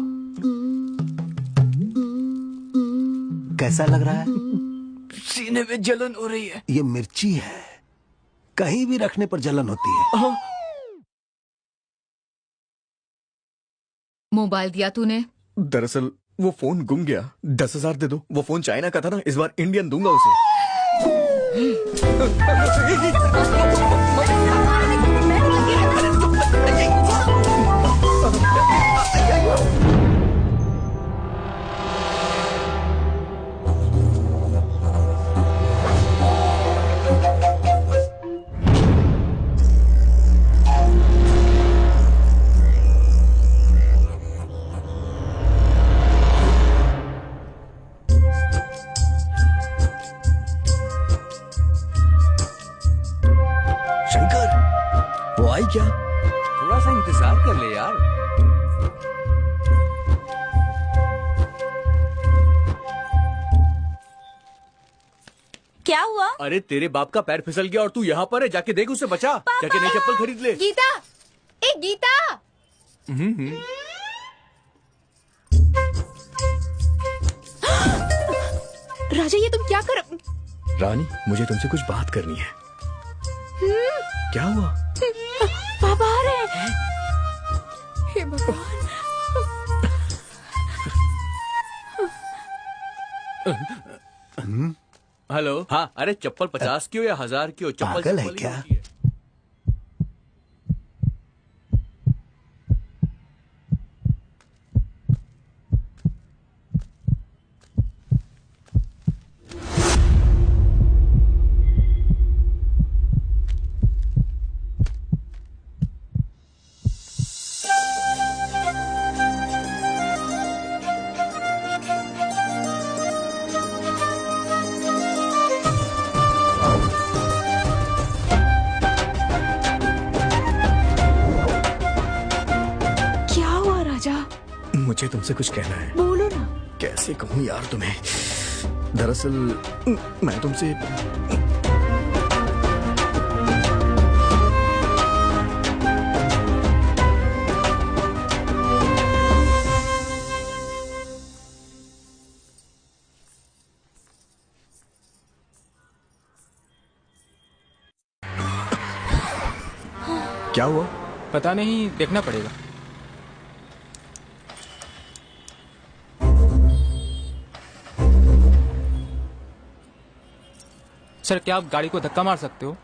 कैसा लग रहा है। सीने में जलन हो रही है। ये मिर्ची है, कहीं भी रखने पर जलन होती है। मोबाइल दिया तूने? दरअसल वो फोन गुम गया। 10,000 दे दो। वो फोन चाइना का था ना, इस बार इंडियन दूंगा उसे। आई क्या? थोड़ा सा इंतजार कर ले यार। क्या हुआ? अरे तेरे बाप का पैर फिसल गया और तू यहाँ पर है, जाके देख उसे बचा। जाके नई चप्पल खरीद ले। गीता, ए गीता। राजा ये तुम क्या कर? रानी मुझे तुमसे कुछ बात करनी है। क्या हुआ? पापा आ रहे हैं। हे भगवान। हेलो। हाँ, अरे चप्पल 50 की हो या 1000 की हो, चप्पल पागल है क्या? मुझे तुमसे कुछ कहना है। बोलो ना। कैसे कहूँ यार तुम्हें? दरअसल मैं तुमसे क्या हुआ? पता नहीं, देखना पड़ेगा। सर, क्या आप गाड़ी को धक्का मार सकते हो?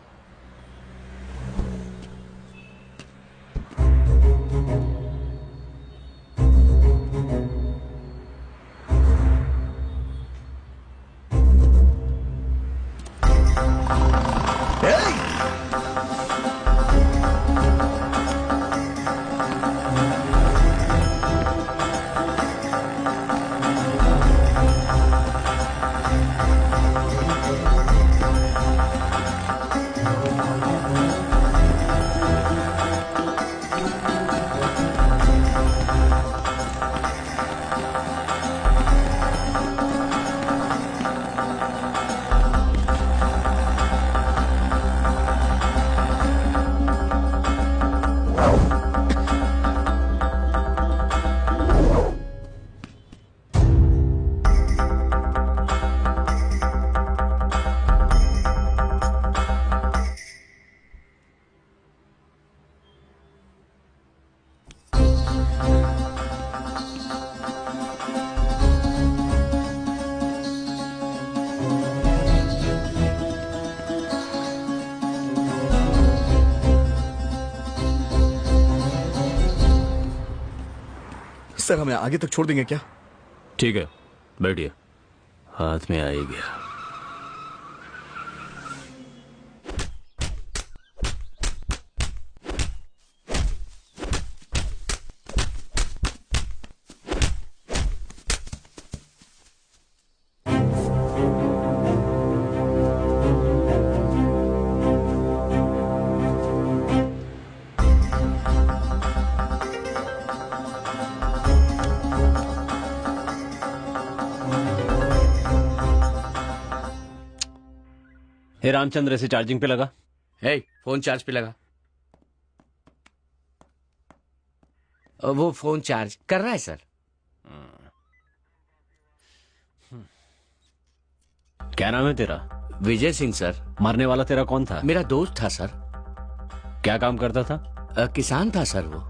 सर हमें आगे तक छोड़ देंगे क्या? ठीक है, बैठिए। हाथ में आ ही गया। हे रामचंद्र, से चार्जिंग पे लगा। हे, फोन चार्ज पे लगा। वो फोन चार्ज कर रहा है सर। क्या नाम है तेरा? विजय सिंह सर। मरने वाला तेरा कौन था? मेरा दोस्त था सर। क्या काम करता था? किसान था सर वो।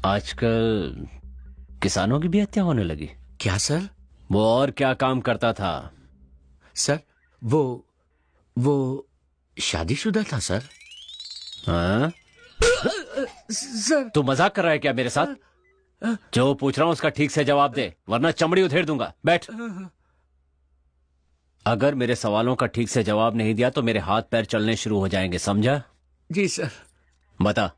आजकल किसानों की भी हत्या होने लगी। क्या सर? वो और क्या काम करता था? सर वो शादीशुदा था सर। हाँ? सर तू मजाक कर रहा है क्या मेरे साथ? जो पूछ रहा हूं उसका ठीक से जवाब दे, वरना चमड़ी उधेड़ दूंगा। बैठ। अगर मेरे सवालों का ठीक से जवाब नहीं दिया तो मेरे हाथ पैर चलने शुरू हो जाएंगे, समझा? जी सर। बता,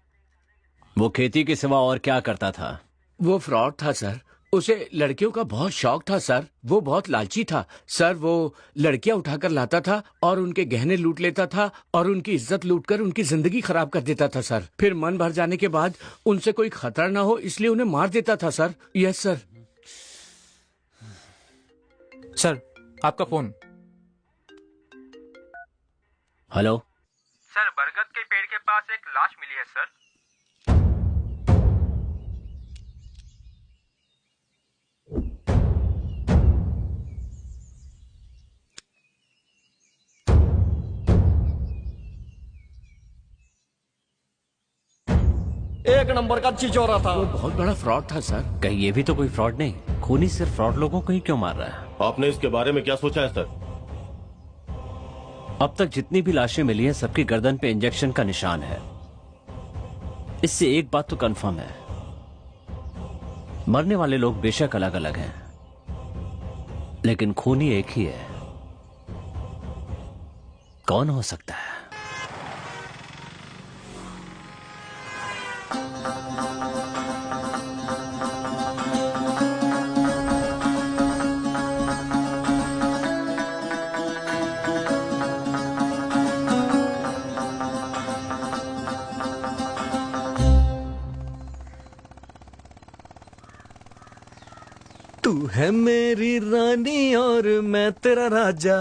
वो खेती के सिवा और क्या करता था? वो फ्रॉड था सर। उसे लड़कियों का बहुत शौक था सर। वो बहुत लालची था सर। वो लड़कियां उठाकर लाता था और उनके गहने लूट लेता था और उनकी इज्जत लूटकर उनकी जिंदगी खराब कर देता था सर। फिर मन भर जाने के बाद उनसे कोई खतरा ना हो इसलिए उन्हें मार देता था सर। Yes sir. सर आपका फोन। हेलो सर, बरगद के पेड़ के पास एक लाश मिली है सर। एक नंबर का चिचोरा था। वो बहुत बड़ा फ्रॉड था सर। कहीं ये भी तो कोई फ्रॉड नहीं? खूनी सिर्फ फ्रॉड लोगों को ही क्यों मार रहा है? आपने इसके बारे में क्या सोचा है सर? अब तक जितनी भी लाशें मिली हैं सबकी गर्दन पे इंजेक्शन का निशान है। इससे एक बात तो कंफर्म है, मरने वाले लोग बेशक अलग अलग हैं, लेकिन खूनी एक ही है। कौन हो सकता है? तू है मेरी रानी और मैं तेरा राजा।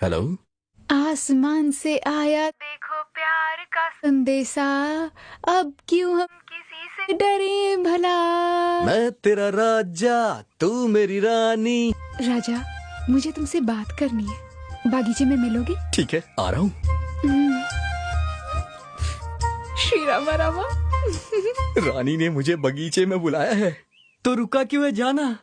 हेलो। आसमान से आया देखो प्यार का संदेशा, अब क्यों हम किसी से डरे भला। मैं तेरा राजा, तू मेरी रानी। राजा, मुझे तुमसे बात करनी है। बागीचे में मिलोगे? ठीक है, आ रहा हूँ। श्री रामा रामा। रानी ने मुझे बगीचे में बुलाया है, तो रुका क्यों है? जाना।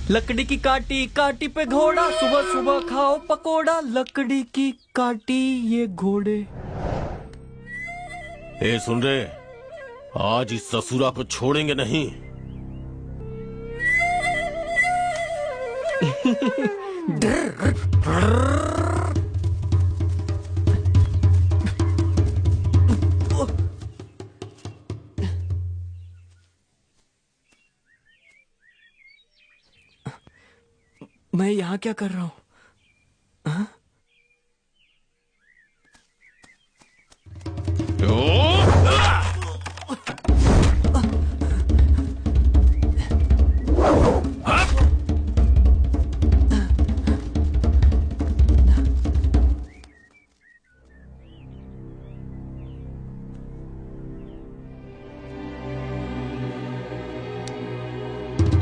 लकड़ी की काटी काटी पे घोड़ा, सुबह सुबह खाओ पकोड़ा। लकड़ी की काटी ये घोड़े। ए सुन रहे, आज इस ससुरा को छोड़ेंगे नहीं। मैं यहाँ क्या कर रहा हूँ?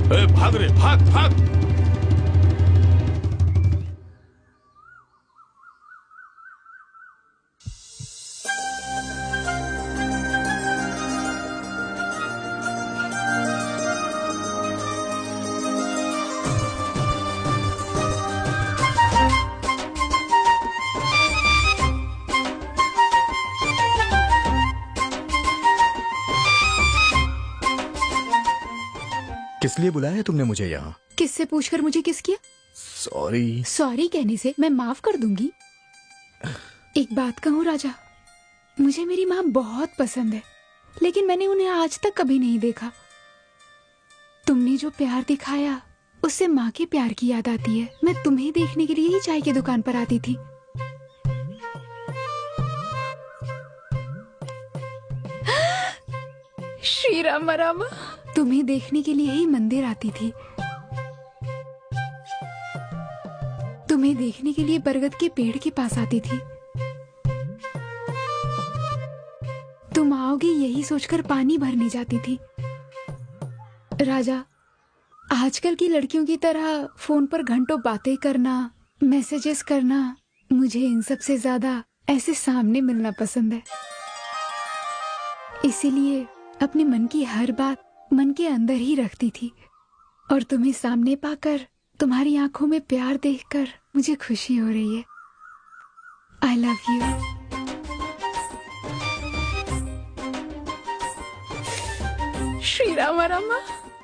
भाग रे, भाग भाग। किस लिए बुलाया है तुमने मुझे यहाँ? किससे पूछकर मुझे किस किया? सॉरी। सॉरी कहने से मैं माफ कर दूंगी। एक बात कहूँ राजा, मुझे मेरी माँ बहुत पसंद है, लेकिन मैंने उन्हें आज तक कभी नहीं देखा। तुमने जो प्यार दिखाया उससे माँ के प्यार की याद आती है। मैं तुम्हें देखने के लिए ही चाय की दुकान पर आती थी। श्री राम रामा, तुम्हें देखने के लिए ही मंदिर आती थी। तुम्हें देखने के लिए बरगद के पेड़ के पास आती थी। तुम आओगे यही सोचकर पानी भरने जाती थी। राजा, आजकल की लड़कियों की तरह फोन पर घंटों बातें करना, मैसेजेस करना, मुझे इन सब से ज्यादा ऐसे सामने मिलना पसंद है। इसीलिए अपने मन की हर बात मन के अंदर ही रखती थी, और तुम्हें सामने पाकर, तुम्हारी आंखों में प्यार देखकर मुझे खुशी हो रही है। आई लव यू। श्री राम रामा।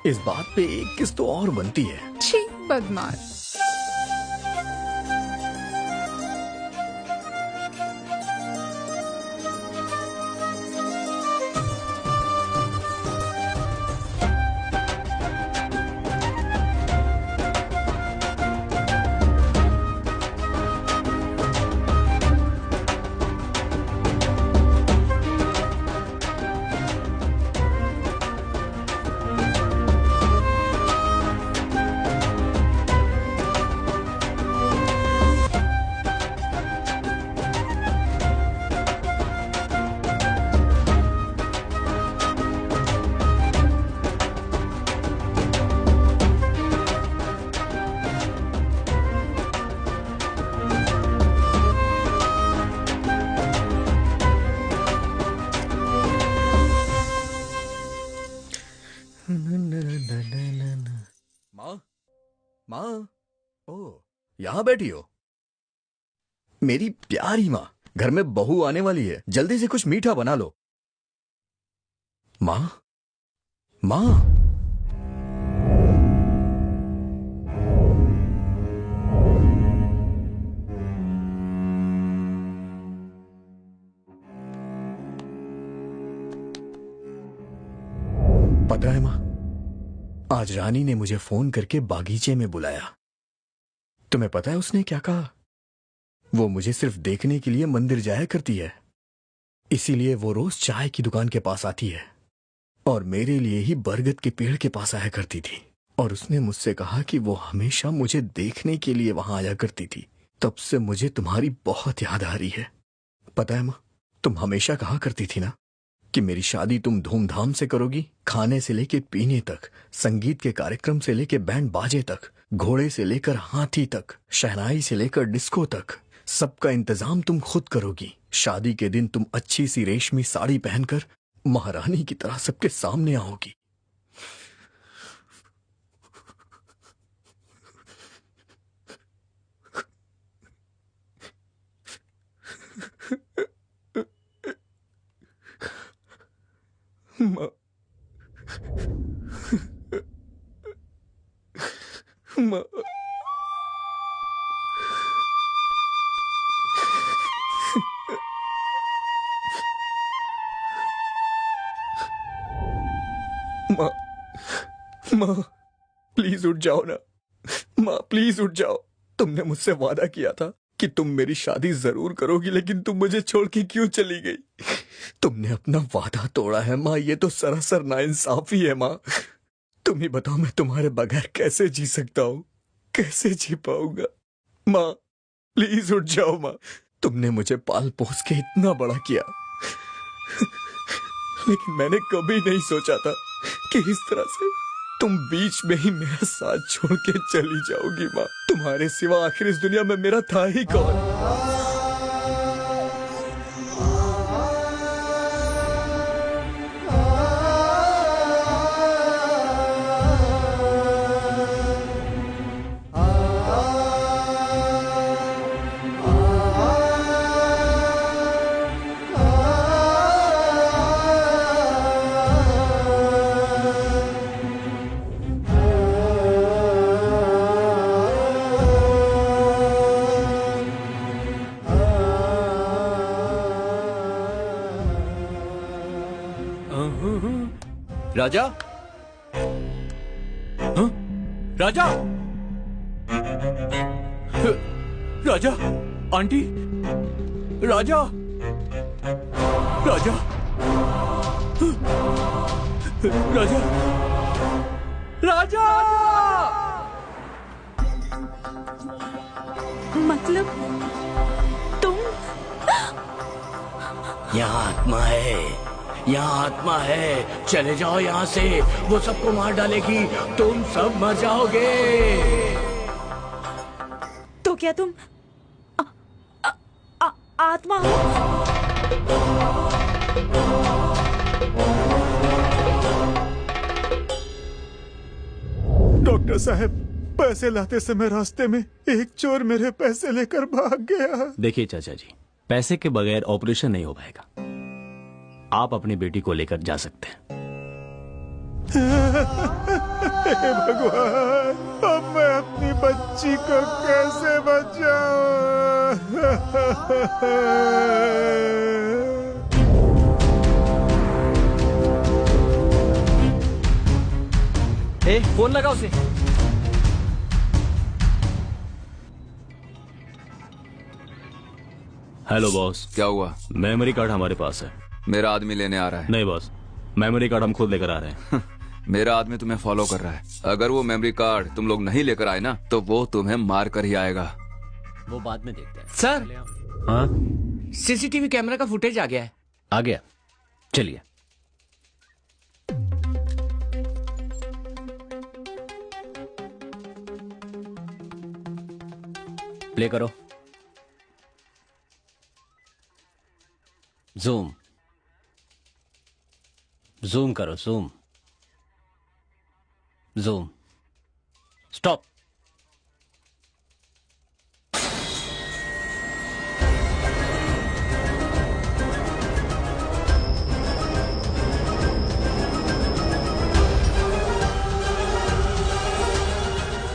इस बात पे एक किस तो और बनती है। छी बदमाश। माँ, ओ यहाँ बैठी हो? मेरी प्यारी माँ, घर में बहू आने वाली है, जल्दी से कुछ मीठा बना लो। माँ, माँ। पता है माँ, आज रानी ने मुझे फोन करके बागीचे में बुलाया। तुम्हें पता है उसने क्या कहा? वो मुझे सिर्फ देखने के लिए मंदिर जाया करती है, इसीलिए वो रोज चाय की दुकान के पास आती है, और मेरे लिए ही बरगद के पेड़ के पास आया करती थी। और उसने मुझसे कहा कि वो हमेशा मुझे देखने के लिए वहां आया करती थी। तब से मुझे तुम्हारी बहुत याद आ रही है। पता है माँ, तुम हमेशा कहा करती थी ना कि मेरी शादी तुम धूमधाम से करोगी, खाने से लेके पीने तक, संगीत के कार्यक्रम से लेके बैंड बाजे तक, घोड़े से लेकर हाथी तक, शहनाई से लेकर डिस्को तक, सबका इंतजाम तुम खुद करोगी। शादी के दिन तुम अच्छी सी रेशमी साड़ी पहनकर महारानी की तरह सबके सामने आओगी। माँ, माँ, माँ, माँ, प्लीज उठ जाओ ना। माँ प्लीज उठ जाओ। तुमने मुझसे वादा किया था कि तुम मेरी शादी जरूर करोगी, लेकिन तुम मुझे छोड़ के क्यों चली गई? तुमने अपना वादा तोड़ा है माँ, ये तो सरासर नाइंसाफी है माँ। तुम ही बताओ, मैं तुम्हारे बगैर कैसे जी सकता हूँ, कैसे जी पाऊंगा? माँ प्लीज उठ जाओ माँ। तुमने मुझे पाल पोस के इतना बड़ा किया, लेकिन मैंने कभी नहीं सोचा था कि इस तरह से तुम बीच में ही मेरा साथ छोड़ के चली जाओगी माँ। तुम्हारे सिवा आखिर इस दुनिया में मेरा था ही कौन। राजा, हाँ? राजा, राजा, आंटी, राजा, राजा, राजा, राजा। मतलब तुम? यहाँ आत्मा है, यहाँ आत्मा है, चले जाओ यहाँ से, वो सबको मार डालेगी, तुम सब मर जाओगे। तो क्या तुम आत्मा हो? डॉक्टर साहब, पैसे लाते समय रास्ते में एक चोर मेरे पैसे लेकर भाग गया। देखिए चाचा जी, पैसे के बगैर ऑपरेशन नहीं हो पाएगा। आप अपनी बेटी को लेकर जा सकते हैं। हे भगवान, अब मैं अपनी बच्ची को कैसे बचाऊं? फोन लगाओ उसे। Hello boss. क्या हुआ? मेमोरी कार्ड हमारे पास है। मेरा आदमी लेने आ रहा है। नहीं बॉस, मेमोरी कार्ड हम खुद लेकर आ रहे हैं। मेरा आदमी तुम्हें फॉलो कर रहा है। अगर वो मेमोरी कार्ड तुम लोग नहीं लेकर आए ना, तो वो तुम्हें मार कर ही आएगा। वो बाद में देखते हैं। सर, हाँ, सीसीटीवी कैमरा का फुटेज आ गया है। आ गया, चलिए। प्ले करो। जूम जूम करो, जूम जूम। स्टॉप।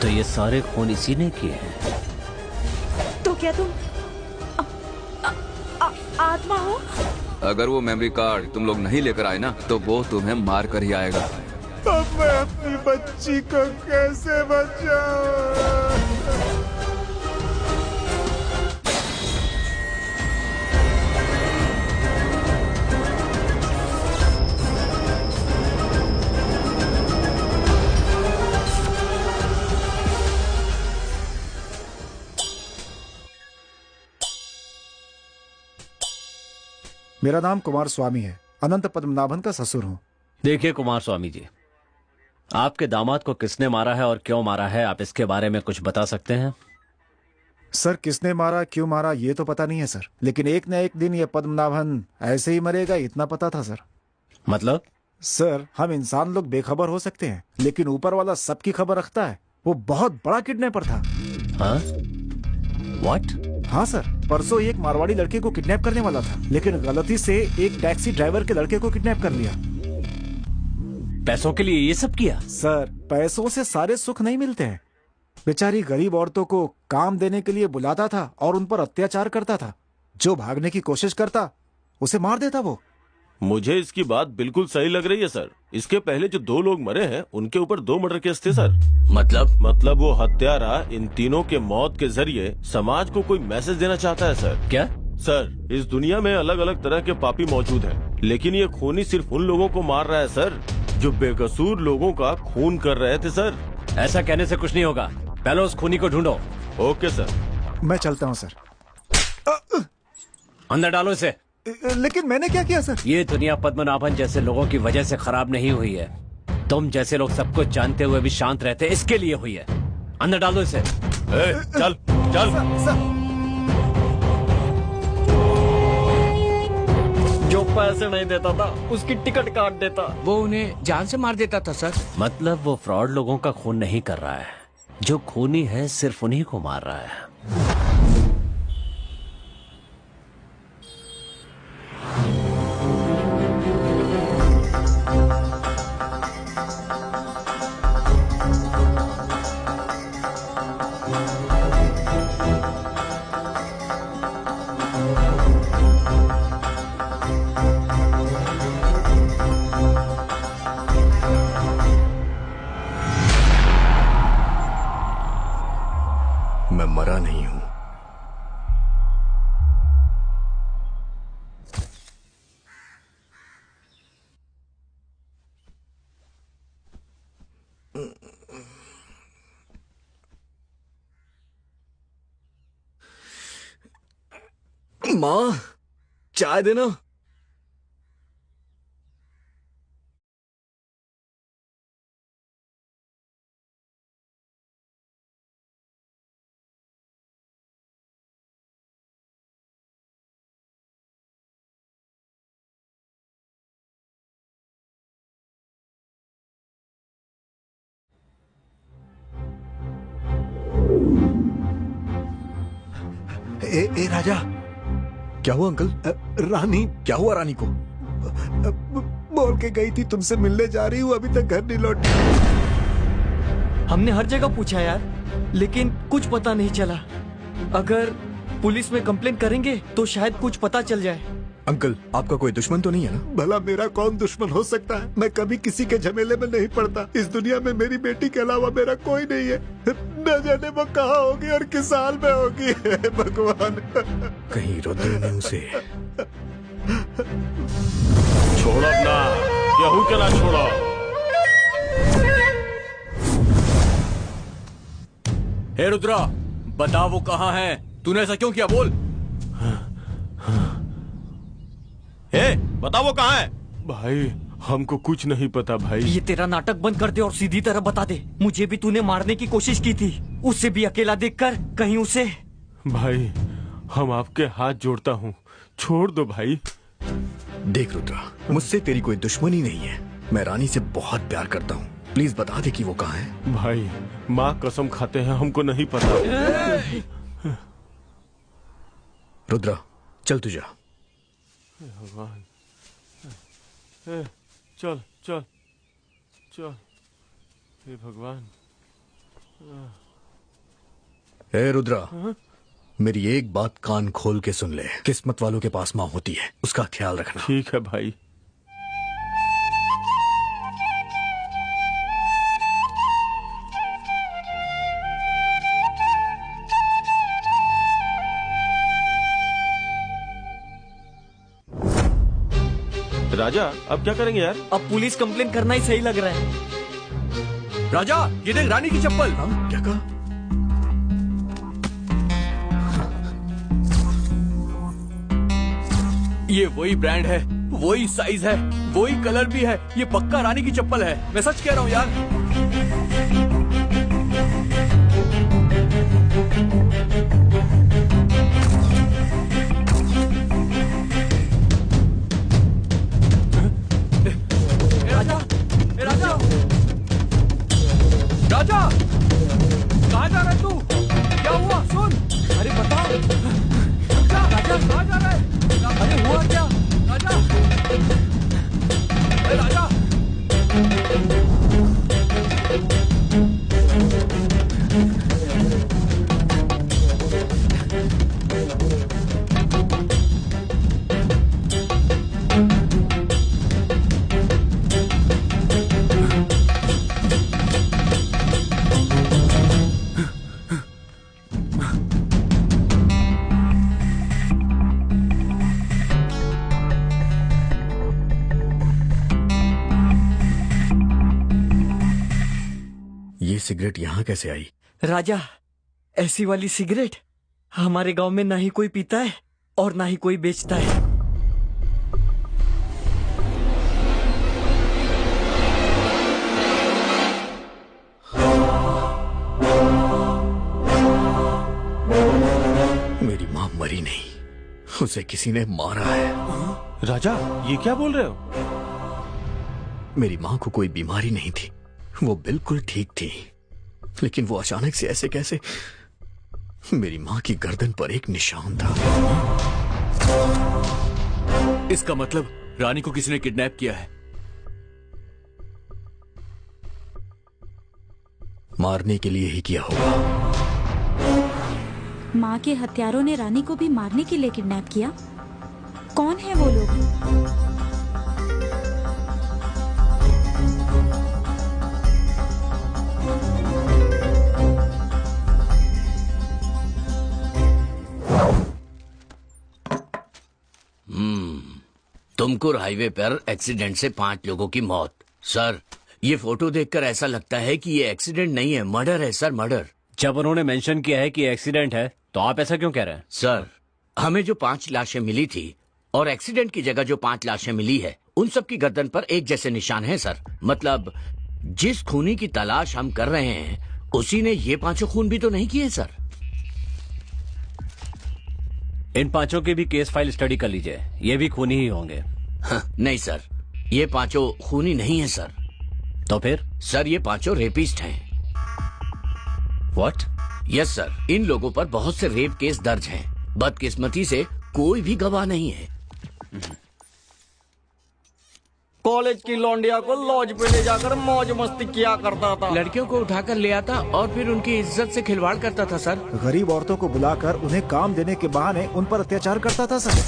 तो ये सारे खून इसी ने किए हैं। तो क्या तुम आत्मा हो? अगर वो मेमोरी कार्ड तुम लोग नहीं लेकर आए ना, तो वो तुम्हें मार कर ही आएगा। अब मैं अपनी बच्ची को कैसे बचाऊं? मेरा नाम कुमार स्वामी है, अनंत पद्मनाभन का ससुर हूँ। देखिए कुमार स्वामी जी, आपके दामाद को किसने मारा है और क्यों मारा है, आप इसके बारे में कुछ बता सकते हैं? सर, किसने मारा, क्यों मारा, ये तो पता नहीं है सर, लेकिन एक न एक दिन ये पद्मनाभन ऐसे ही मरेगा, इतना पता था सर। मतलब? सर, हम इंसान लोग बेखबर हो सकते हैं, लेकिन ऊपर वाला सबकी खबर रखता है। वो बहुत बड़ा किडनैपर था। हाँ? What? हाँ सर, परसों एक मारवाड़ी लड़के को किडनैप करने वाला था, लेकिन गलती से एक टैक्सी ड्राइवर के लड़के को किडनैप कर लिया। पैसों के लिए ये सब किया? सर, पैसों से सारे सुख नहीं मिलते हैं। बेचारी गरीब औरतों को काम देने के लिए बुलाता था और उन पर अत्याचार करता था। जो भागने की कोशिश करता उसे मार देता वो। मुझे इसकी बात बिल्कुल सही लग रही है सर। इसके पहले जो 2 लोग मरे हैं उनके ऊपर 2 मर्डर केस थे सर। मतलब वो हत्यारा इन तीनों के मौत के जरिए समाज को कोई मैसेज देना चाहता है सर। क्या? सर, इस दुनिया में अलग अलग तरह के पापी मौजूद हैं, लेकिन ये खूनी सिर्फ उन लोगों को मार रहा है सर जो बेकसूर लोगों का खून कर रहे थे सर। ऐसा कहने से कुछ नहीं होगा, पहले उस खूनी को ढूंढो। Okay sir. मैं चलता हूँ सर। अंदर डालो इसे। लेकिन मैंने क्या किया सर? ये दुनिया पद्मनाभन जैसे लोगों की वजह से खराब नहीं हुई है। तुम जैसे लोग सब कुछ जानते हुए भी शांत रहते इसके लिए हुई है। अंदर डाल दो इसे। चल चल। जो पैसे नहीं देता था उसकी टिकट काट देता। वो उन्हें जान से मार देता था सर। मतलब वो फ्रॉड लोगों का खून नहीं कर रहा है, जो खूनी है सिर्फ उन्हीं को मार रहा है। मैं मरा नहीं हूं। माँ, चाय देना। ए राजा। क्या हुआ अंकल? रानी। क्या हुआ रानी को? बोल के गई थी तुमसे मिलने जा रही हूँ, अभी तक घर नहीं लौटी। हमने हर जगह पूछा यार, लेकिन कुछ पता नहीं चला। अगर पुलिस में कंप्लेन करेंगे तो शायद कुछ पता चल जाए। अंकल, आपका कोई दुश्मन तो नहीं है ना? भला मेरा कौन दुश्मन हो सकता है? मैं कभी किसी के झमेले में नहीं पड़ता। इस दुनिया में मेरी बेटी के अलावा मेरा कोई नहीं है। न जाने वो कहाँ होगी और किस हाल में होगी। भगवान। कहीं रुद्र ने उसे छोड़ो अपना, यहू के ना छोड़ो। हे रुद्रा, बता वो कहाँ है? तूने ऐसा क्यों किया? बोल। हे, बता वो कहाँ है? भाई हमको कुछ नहीं पता भाई। ये तेरा नाटक बंद कर दे और सीधी तरह बता दे। मुझे भी तूने मारने की कोशिश की थी, उससे भी अकेला देखकर कहीं उसे। भाई हम आपके हाथ जोड़ता हूँ, छोड़ दो भाई। देख रुद्रा, मुझसे तेरी कोई दुश्मनी नहीं है। मैं रानी से बहुत प्यार करता हूँ। प्लीज बता दे कि वो कहाँ है। भाई माँ कसम खाते हैं, हमको नहीं पता। रुद्रा चल तू जा। भगवान, चल चल चल। हे भगवान। ए रुद्रा, मेरी एक बात कान खोल के सुन ले। किस्मत वालों के पास माँ होती है, उसका ख्याल रखना। ठीक है भाई। राजा अब क्या करेंगे यार? अब पुलिस कंप्लेन करना ही सही लग रहा है। राजा, ये देख रानी की चप्पल। क्या कहा? ये वही ब्रांड है, वही साइज है, वही कलर भी है। ये पक्का रानी की चप्पल है, मैं सच कह रहा हूँ यार। राजा, कहाँ जा रहा है तू? क्या हुआ? सुन, अरे बता। राजा, कहाँ जा रहा है? अरे हुआ क्या? राजा, अरे राजा। सिगरेट यहाँ कैसे आई? राजा, ऐसी वाली सिगरेट हमारे गांव में ना ही कोई पीता है और ना ही कोई बेचता है। उसे किसी ने मारा है। राजा, ये क्या बोल रहे हो? मेरी माँ को कोई बीमारी नहीं थी, वो बिल्कुल ठीक थी, लेकिन वो अचानक से ऐसे कैसे? मेरी माँ की गर्दन पर एक निशान था। इसका मतलब रानी को किसी ने किडनैप किया है। मारने के लिए ही किया होगा। माँ के हत्यारों ने रानी को भी मारने के लिए किडनैप किया। कौन है वो लोग? तुमकुर हाईवे पर एक्सीडेंट से 5 लोगों की मौत। सर, ये फोटो देखकर ऐसा लगता है कि ये एक्सीडेंट नहीं है, मर्डर है सर, मर्डर। जब उन्होंने मेंशन किया है कि एक्सीडेंट है, तो आप ऐसा क्यों कह रहे हैं? सर, हमें जो 5 लाशें मिली थी और एक्सीडेंट की जगह जो 5 लाशें मिली है, उन सब की गर्दन पर एक जैसे निशान हैं सर। मतलब जिस खूनी की तलाश हम कर रहे हैं, उसी ने ये 5 खून भी तो नहीं किए सर। इन 5 की भी केस फाइल स्टडी कर लीजिए, ये भी खूनी ही होंगे। नहीं सर, ये 5 खूनी नहीं है सर। तो फिर? सर, ये 5 रेपिस्ट हैं। व्हाट? यस सर, इन लोगों पर बहुत से रेप केस दर्ज हैं। बदकिस्मती से कोई भी गवाह नहीं है। कॉलेज की लौंडिया को लॉज पे ले जाकर मौज मस्ती किया करता था। लड़कियों को उठाकर ले आता और फिर उनकी इज्जत से खिलवाड़ करता था सर। गरीब औरतों को बुलाकर उन्हें काम देने के बहाने उन पर अत्याचार करता था सर।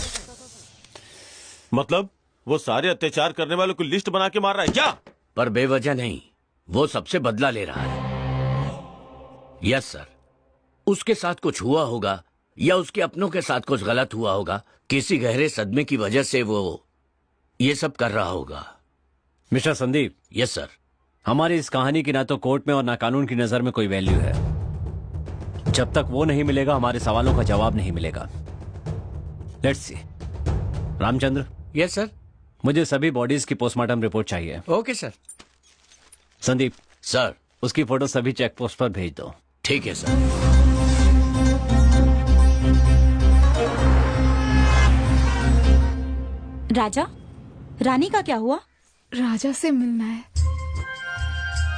मतलब वो सारे अत्याचार करने वालों की लिस्ट बना के मार रहा है क्या? पर बेवजह नहीं, वो सबसे बदला ले रहा है। यस सर, उसके साथ कुछ हुआ होगा या उसके अपनों के साथ कुछ गलत हुआ होगा। किसी गहरे सदमे की वजह से वो ये सब कर रहा होगा। मिस्टर संदीप। Yes sir. हमारी इस कहानी की ना तो कोर्ट में और ना कानून की नजर में कोई वैल्यू है। जब तक वो नहीं मिलेगा, हमारे सवालों का जवाब नहीं मिलेगा। Let's see. Ramchandra. Yes sir. मुझे सभी बॉडीज की पोस्टमार्टम रिपोर्ट चाहिए। Okay sir. संदीप। सर। उसकी फोटो सभी चेक पोस्ट पर भेज दो। ठीक है सर। राजा, रानी का क्या हुआ? राजा से मिलना है,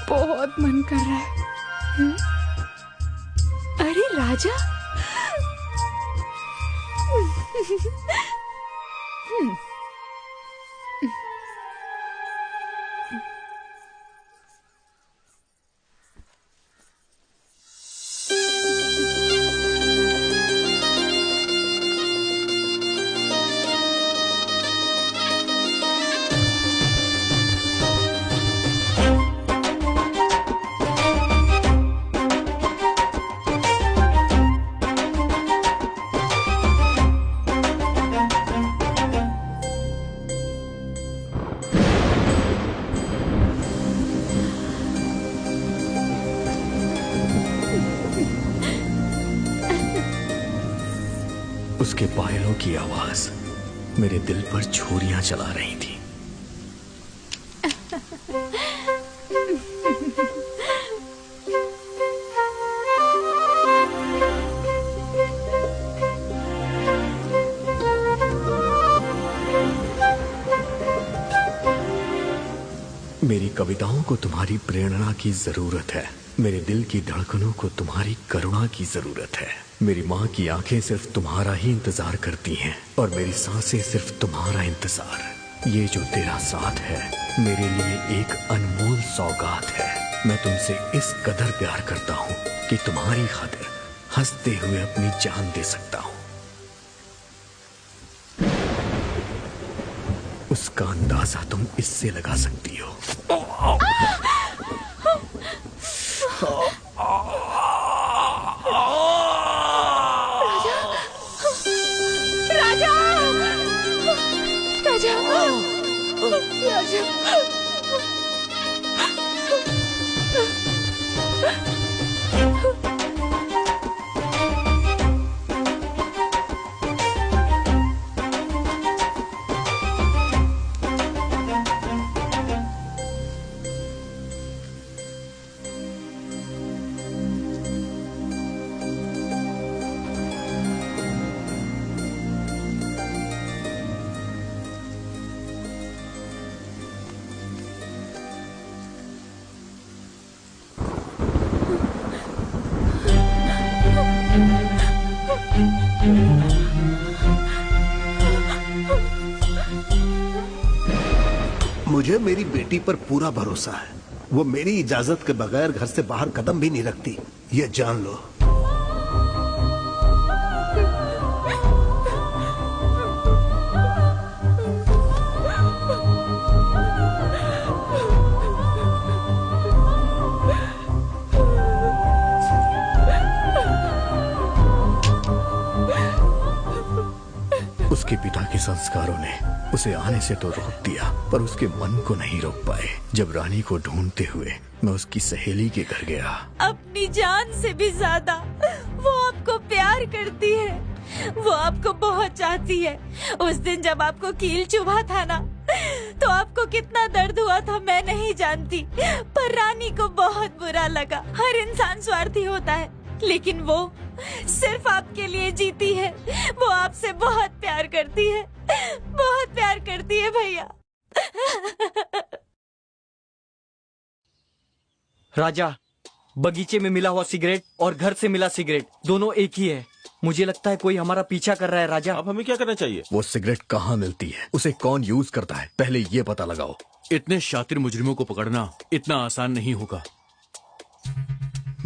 बहुत मन कर रहा है। अरे राजा। उसके पायलों की आवाज मेरे दिल पर छुरियां चला रही थी। मेरी कविताओं को तुम्हारी प्रेरणा की जरूरत है। मेरे दिल की धड़कनों को तुम्हारी करुणा की जरूरत है। मेरी माँ की आंखें सिर्फ तुम्हारा ही इंतजार करती हैं और मेरी सांसें सिर्फ तुम्हारा इंतजार। ये जो तेरा साथ है मेरे लिए एक अनमोल सौगात है। मैं तुमसे इस कदर प्यार करता हूँ कि तुम्हारी खातिर हंसते हुए अपनी जान दे सकता हूँ। उसका अंदाजा तुम इससे लगा सकती हो। राजा, राजा, राजा। मुझे मेरी बेटी पर पूरा भरोसा है। वो मेरी इजाजत के बगैर घर से बाहर कदम भी नहीं रखती, ये जान लो। उसके पिता के संस्कारों ने उसे आने से तो रोक दिया, पर उसके मन को नहीं रोक पाए। जब रानी को ढूंढते हुए मैं उसकी सहेली के घर गया। अपनी जान से भी ज्यादा वो आपको प्यार करती है, वो आपको बहुत चाहती है। उस दिन जब आपको कील चुभा था ना, तो आपको कितना दर्द हुआ था मैं नहीं जानती, पर रानी को बहुत बुरा लगा। हर इंसान स्वार्थी होता है, लेकिन वो सिर्फ आपके लिए जीती है। वो आपसे बहुत प्यार करती है, बहुत प्यार करती है भैया। राजा, बगीचे में मिला हुआ सिगरेट और घर से मिला सिगरेट दोनों एक ही है। मुझे लगता है कोई हमारा पीछा कर रहा है। राजा, अब हमें क्या करना चाहिए? वो सिगरेट कहाँ मिलती है, उसे कौन यूज करता है, पहले ये पता लगाओ। इतने शातिर मुजरिमों को पकड़ना इतना आसान नहीं होगा।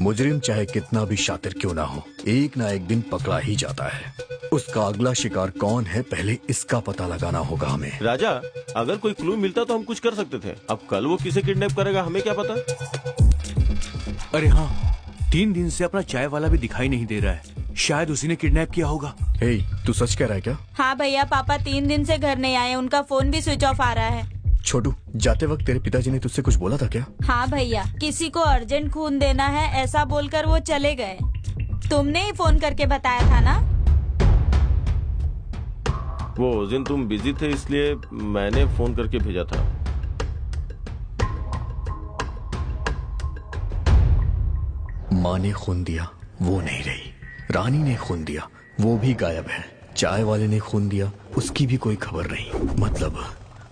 मुजरिम चाहे कितना भी शातिर क्यों ना हो, एक ना एक दिन पकड़ा ही जाता है। उसका अगला शिकार कौन है, पहले इसका पता लगाना होगा हमें। राजा, अगर कोई क्लू मिलता तो हम कुछ कर सकते थे। अब कल वो किसे किडनैप करेगा हमें क्या पता। अरे हाँ, 3 दिन से अपना चाय वाला भी दिखाई नहीं दे रहा है। शायद उसी ने किडनैप किया होगा। हे, तू सच कह रहा है क्या? हाँ भैया, पापा 3 दिन से घर नहीं आए, उनका फोन भी स्विच ऑफ आ रहा है। छोटू, जाते वक्त तेरे पिताजी ने तुझसे कुछ बोला था क्या? हाँ भैया, किसी को अर्जेंट खून देना है ऐसा बोलकर वो चले गए। तुमने ही फोन करके बताया था ना? वो उस दिन तुम बिजी थे इसलिए मैंने फोन करके भेजा था। माँ ने खून दिया, वो नहीं रही। रानी ने खून दिया, वो भी गायब है। चाय वाले ने खून दिया, उसकी भी कोई खबर नहीं। मतलब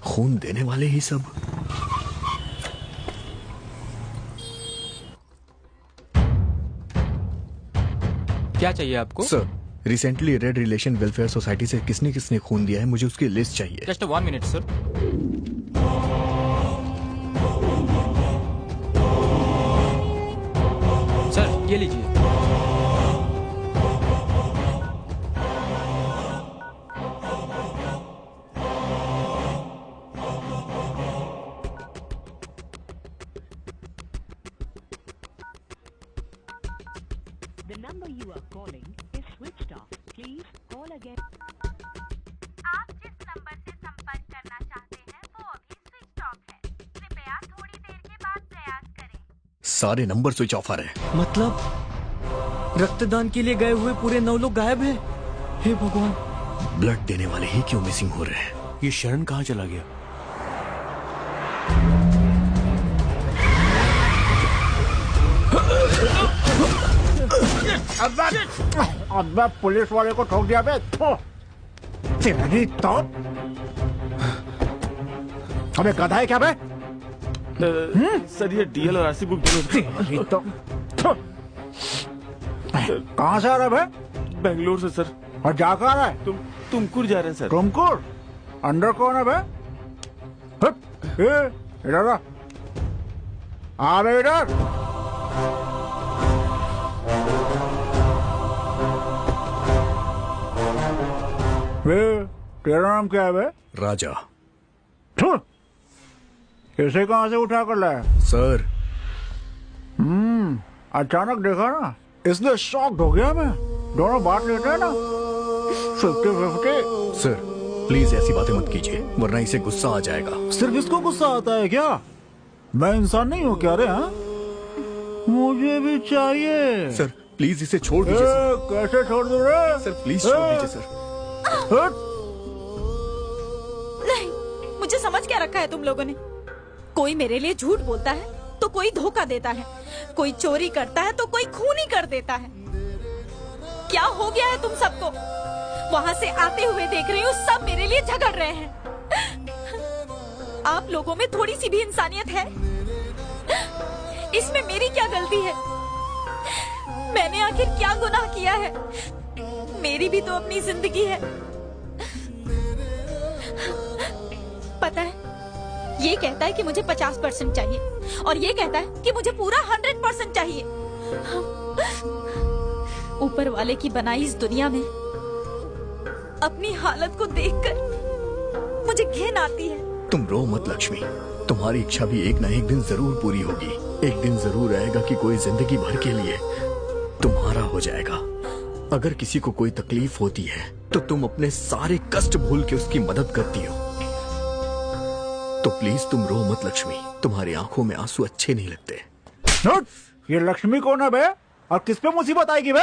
खून देने वाले ही सब। क्या चाहिए आपको? Sir, recently red relation welfare society से किसने किसने खून दिया है, मुझे उसकी लिस्ट चाहिए। Just 1 minute sir. सर ये लीजिए। The number you are calling is switched off. Please call again. आप जिस नंबर से संपर्क करना चाहते हैं वो अभी स्विच ऑफ है। कृपया थोड़ी देर के बाद प्रयास करें। सारे नंबर स्विच ऑफ आ रहे हैं। मतलब रक्तदान के लिए गए हुए पूरे 9 लोग गायब हैं। हे भगवान, ब्लड देने वाले ही क्यों मिसिंग हो रहे हैं? ये शरण कहाँ चला गया? अब्बा पुलिस वाले को ठोक दिया बे। तेरी तो अबे गधा है क्या बे? सर ये डीएल और आरसी बुक तेरी तो कहाँ से आ रहा है बे? बेंगलोर से सर। और जा कहाँ रहा है? तुमकुर जा रहे हैं सर। तुमकुर? अंदर कौन है बे? इधर आ बे, इधर। तेरा नाम क्या है बे? राजा। इसे कहाँ से उठा कर लाया? सर। अचानक देखा ना, इसलिए शॉक्ड हो गया मैं। दोनों बात लेते हैं ना 50-50। सर प्लीज ऐसी बातें मत कीजिए, वरना इसे गुस्सा आ जाएगा। सिर्फ इसको गुस्सा आता है क्या? मैं इंसान नहीं हूँ क्या रे? हाँ, मुझे भी चाहिए। सर प्लीज इसे छोड़ दीजिए। कैसे छोड़ दूँ रे? सर प्लीज छोड़ दीजिए सर। नहीं, मुझे समझ क्या रखा है तुम लोगों ने? कोई मेरे लिए झूठ बोलता है तो कोई धोखा देता है, कोई चोरी करता है तो कोई खून ही कर देता है। क्या हो गया है तुम सबको? वहां से आते हुए देख रही हूँ सब मेरे लिए झगड़ रहे हैं। आप लोगों में थोड़ी सी भी इंसानियत है? इसमें मेरी क्या गलती है? मैंने आखिर क्या गुनाह किया है? मेरी भी तो अपनी जिंदगी है। पता है, ये कहता है कि मुझे 50% चाहिए और ये कहता है कि मुझे पूरा 100% चाहिए। ऊपर वाले की बनाई इस दुनिया में अपनी हालत को देखकर मुझे घिन आती है। तुम रो मत लक्ष्मी, तुम्हारी इच्छा भी एक ना एक दिन जरूर पूरी होगी। एक दिन जरूर आएगा कि कोई जिंदगी भर के लिए तुम्हारा हो जाएगा। अगर किसी को कोई तकलीफ होती है तो तुम अपने सारे कष्ट भूल के उसकी मदद करती हो। तो प्लीज तुम रो मत लक्ष्मी, तुम्हारी आंखों में आंसू अच्छे नहीं लगते। ये लक्ष्मी कौन है बे? और किस पे मुसीबत आएगी बे?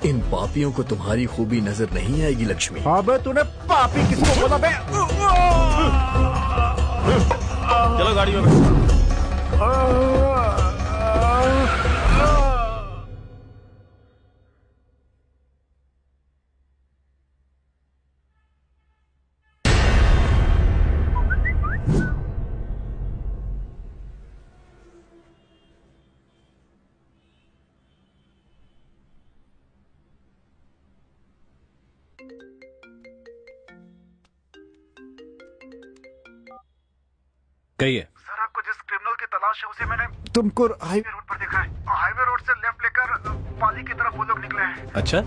इन पापियों को तुम्हारी खूबी नजर नहीं आएगी लक्ष्मी। अबे तूने पापी किसको बोला बे? चलो गाड़ी में। कहिए। सर आपको जिस क्रिमिनल की तलाश है उसे मैंने तुमको हाईवे रोड पर देखा है। हाईवे रोड से लेफ्ट लेकर पाली की तरफ वो लोग निकले हैं। अच्छा,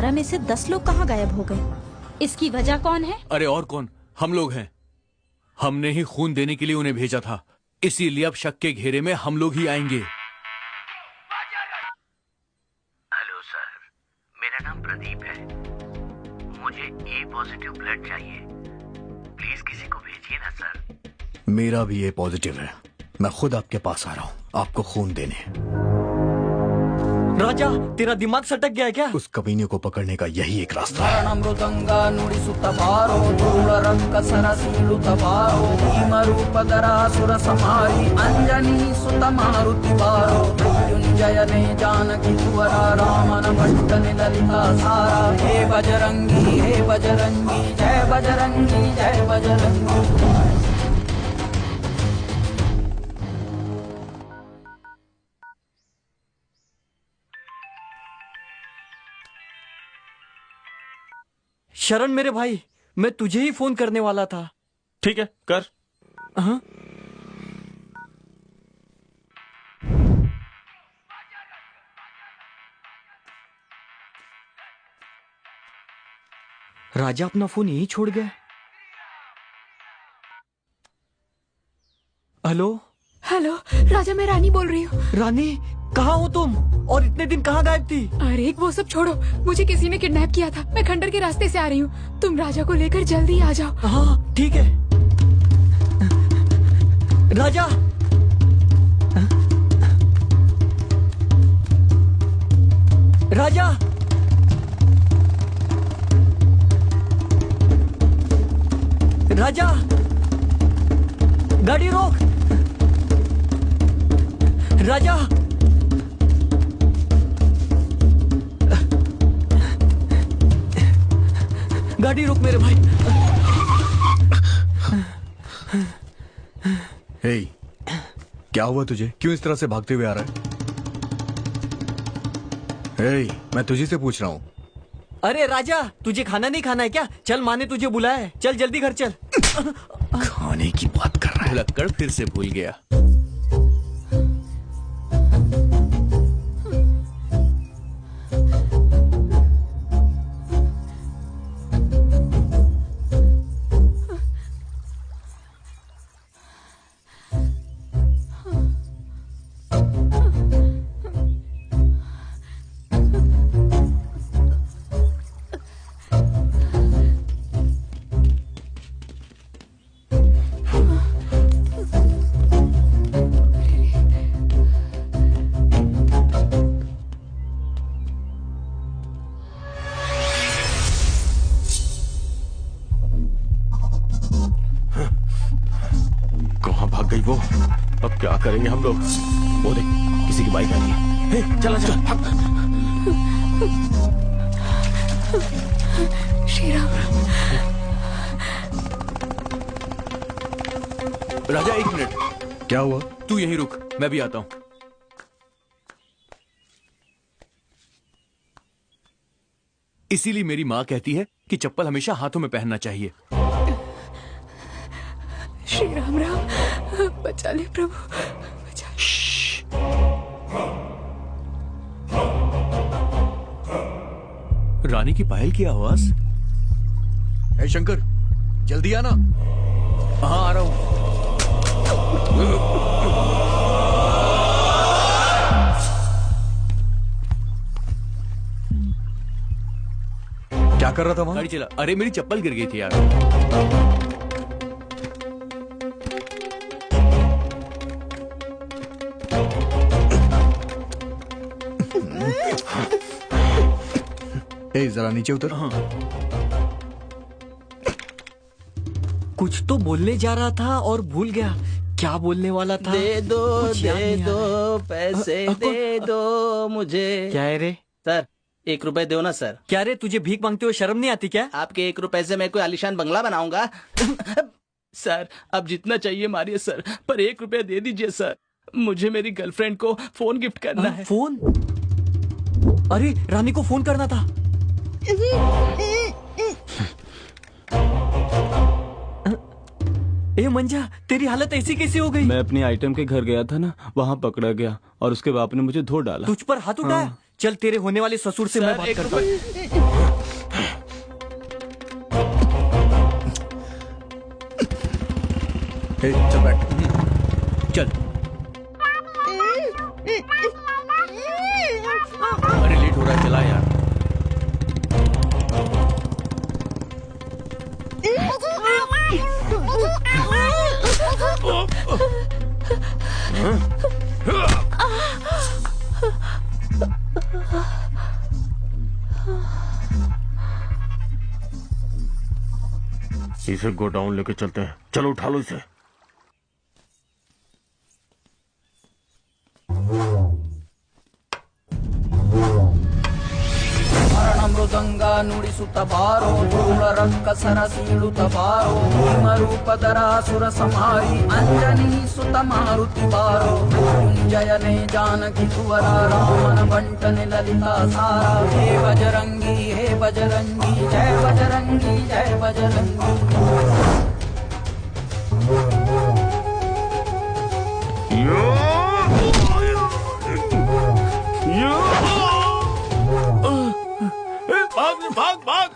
में से 10 लोग कहाँ गायब हो गए? इसकी वजह कौन है? अरे और कौन, हम लोग हैं। हमने ही खून देने के लिए उन्हें भेजा था, इसीलिए अब शक के घेरे में हम लोग ही आएंगे। हेलो सर, मेरा नाम प्रदीप है। मुझे ए पॉजिटिव ब्लड चाहिए, प्लीज किसी को भेजिए ना सर। मेरा भी ए पॉजिटिव है, मैं खुद आपके पास आ रहा हूँ आपको खून देने। राजा, तेरा दिमाग सटक गया है क्या? उस कमीने को पकड़ने का यही एक रास्ता है। अंजनी सुत मारुति बारो मृत्युंजय ने जानकी तुअरा रामन भट्ट ने ललिता सारा। हे बजरंगी जय बजरंगी जय बजरंगी। शरण मेरे भाई, मैं तुझे ही फोन करने वाला था। ठीक है, कर। हाँ? राजा अपना फोन यही छोड़ गया। हेलो हेलो, राजा मैं रानी बोल रही हूँ। रानी, कहाँ हो तुम और इतने दिन कहाँ गायब थी? अरे वो सब छोड़ो, मुझे किसी ने किडनैप किया था। मैं खंडर के रास्ते से आ रही हूँ, तुम राजा को लेकर जल्दी आ जाओ। हाँ ठीक है। राजा, राजा, राजा, गाड़ी रोक। राजा, गाड़ी रोक मेरे भाई। हे, क्या हुआ तुझे? क्यों इस तरह से भागते हुए आ रहा है? हे, मैं तुझे से पूछ रहा हूँ। अरे राजा, तुझे खाना नहीं खाना है क्या? चल, माँ ने तुझे बुलाया है, चल जल्दी घर चल। खाने की बात कर रहा है। लक्कड़ फिर से भूल गया। क्या करेंगे हम लोग? वो देख, किसी की बाइक आ रही है। हे, चला चल भाग। श्री राम। राजा, 1 मिनट। क्या हुआ? तू यहीं रुक, मैं भी आता हूं। इसीलिए मेरी माँ कहती है कि चप्पल हमेशा हाथों में पहनना चाहिए। श्री राम राम, बचा ले प्रभु, बचा ले। रानी की पायल की आवाज। ए शंकर, जल्दी आना। हाँ, आ रहा हूं। क्या कर रहा था वहां? गाड़ी चला। अरे मेरी चप्पल गिर गई थी यार। ए, जरा नीचे उतर। कुछ तो बोलने जा रहा था और भूल गया। क्या बोलने वाला था? दे दो, कुछ याद दे नहीं आ दो, रहा। पैसे दे दो मुझे। क्या है रे? सर, 1 रुपए दो ना सर। क्या रे, तुझे भीख मांगते हुए शर्म नहीं आती क्या? आपके 1 रुपए से मैं कोई आलीशान बंगला बनाऊंगा? सर, अब जितना चाहिए मारिए सर, पर 1 रुपया दे दीजिए सर। मुझे मेरी गर्लफ्रेंड को फोन गिफ्ट करना है। फोन? अरे रानी को फोन करना था। ए मंजा, तेरी हालत ऐसी कैसे हो गई? मैं अपनी आइटम के घर गया था ना, वहाँ पकड़ा गया और उसके बाप ने मुझे धो डाला। तुझ पर हाथ उठाया? हाँ। चल तेरे होने वाले ससुर से मैं बात करता हूँ। चल बैठ। चल। अरे लेट हो रहा है, चला यार। इसे गोडाउन लेके चलते हैं। चलो उठा लो इसे। ಮೃದಂಗ ನುಡಿಸುತ್ತ ಬಾರೋ ಧೂಳ ರಕ್ಕ ಸರಸೀಳುತ್ತ ಬಾರೋ ಭೀಮರೂಪಧರಾಸುರ ಸಂಹಾರಿ ಅಂಜನಿ ಸುತ ಮಾರುತಿ ಬಾರೋ ಮೃತ್ಯುಂಜಯನೇ ಜಾನಕಿ ಕುವರ ರಾಮನ ಬಂಟನೆ ಲಲಿತಾ ಸಾರ ಹೇ ಬಜರಂಗಿ ಜಯ ಬಜರಂಗಿ ಜಯ ಬಜರಂಗಿ भाग भाग।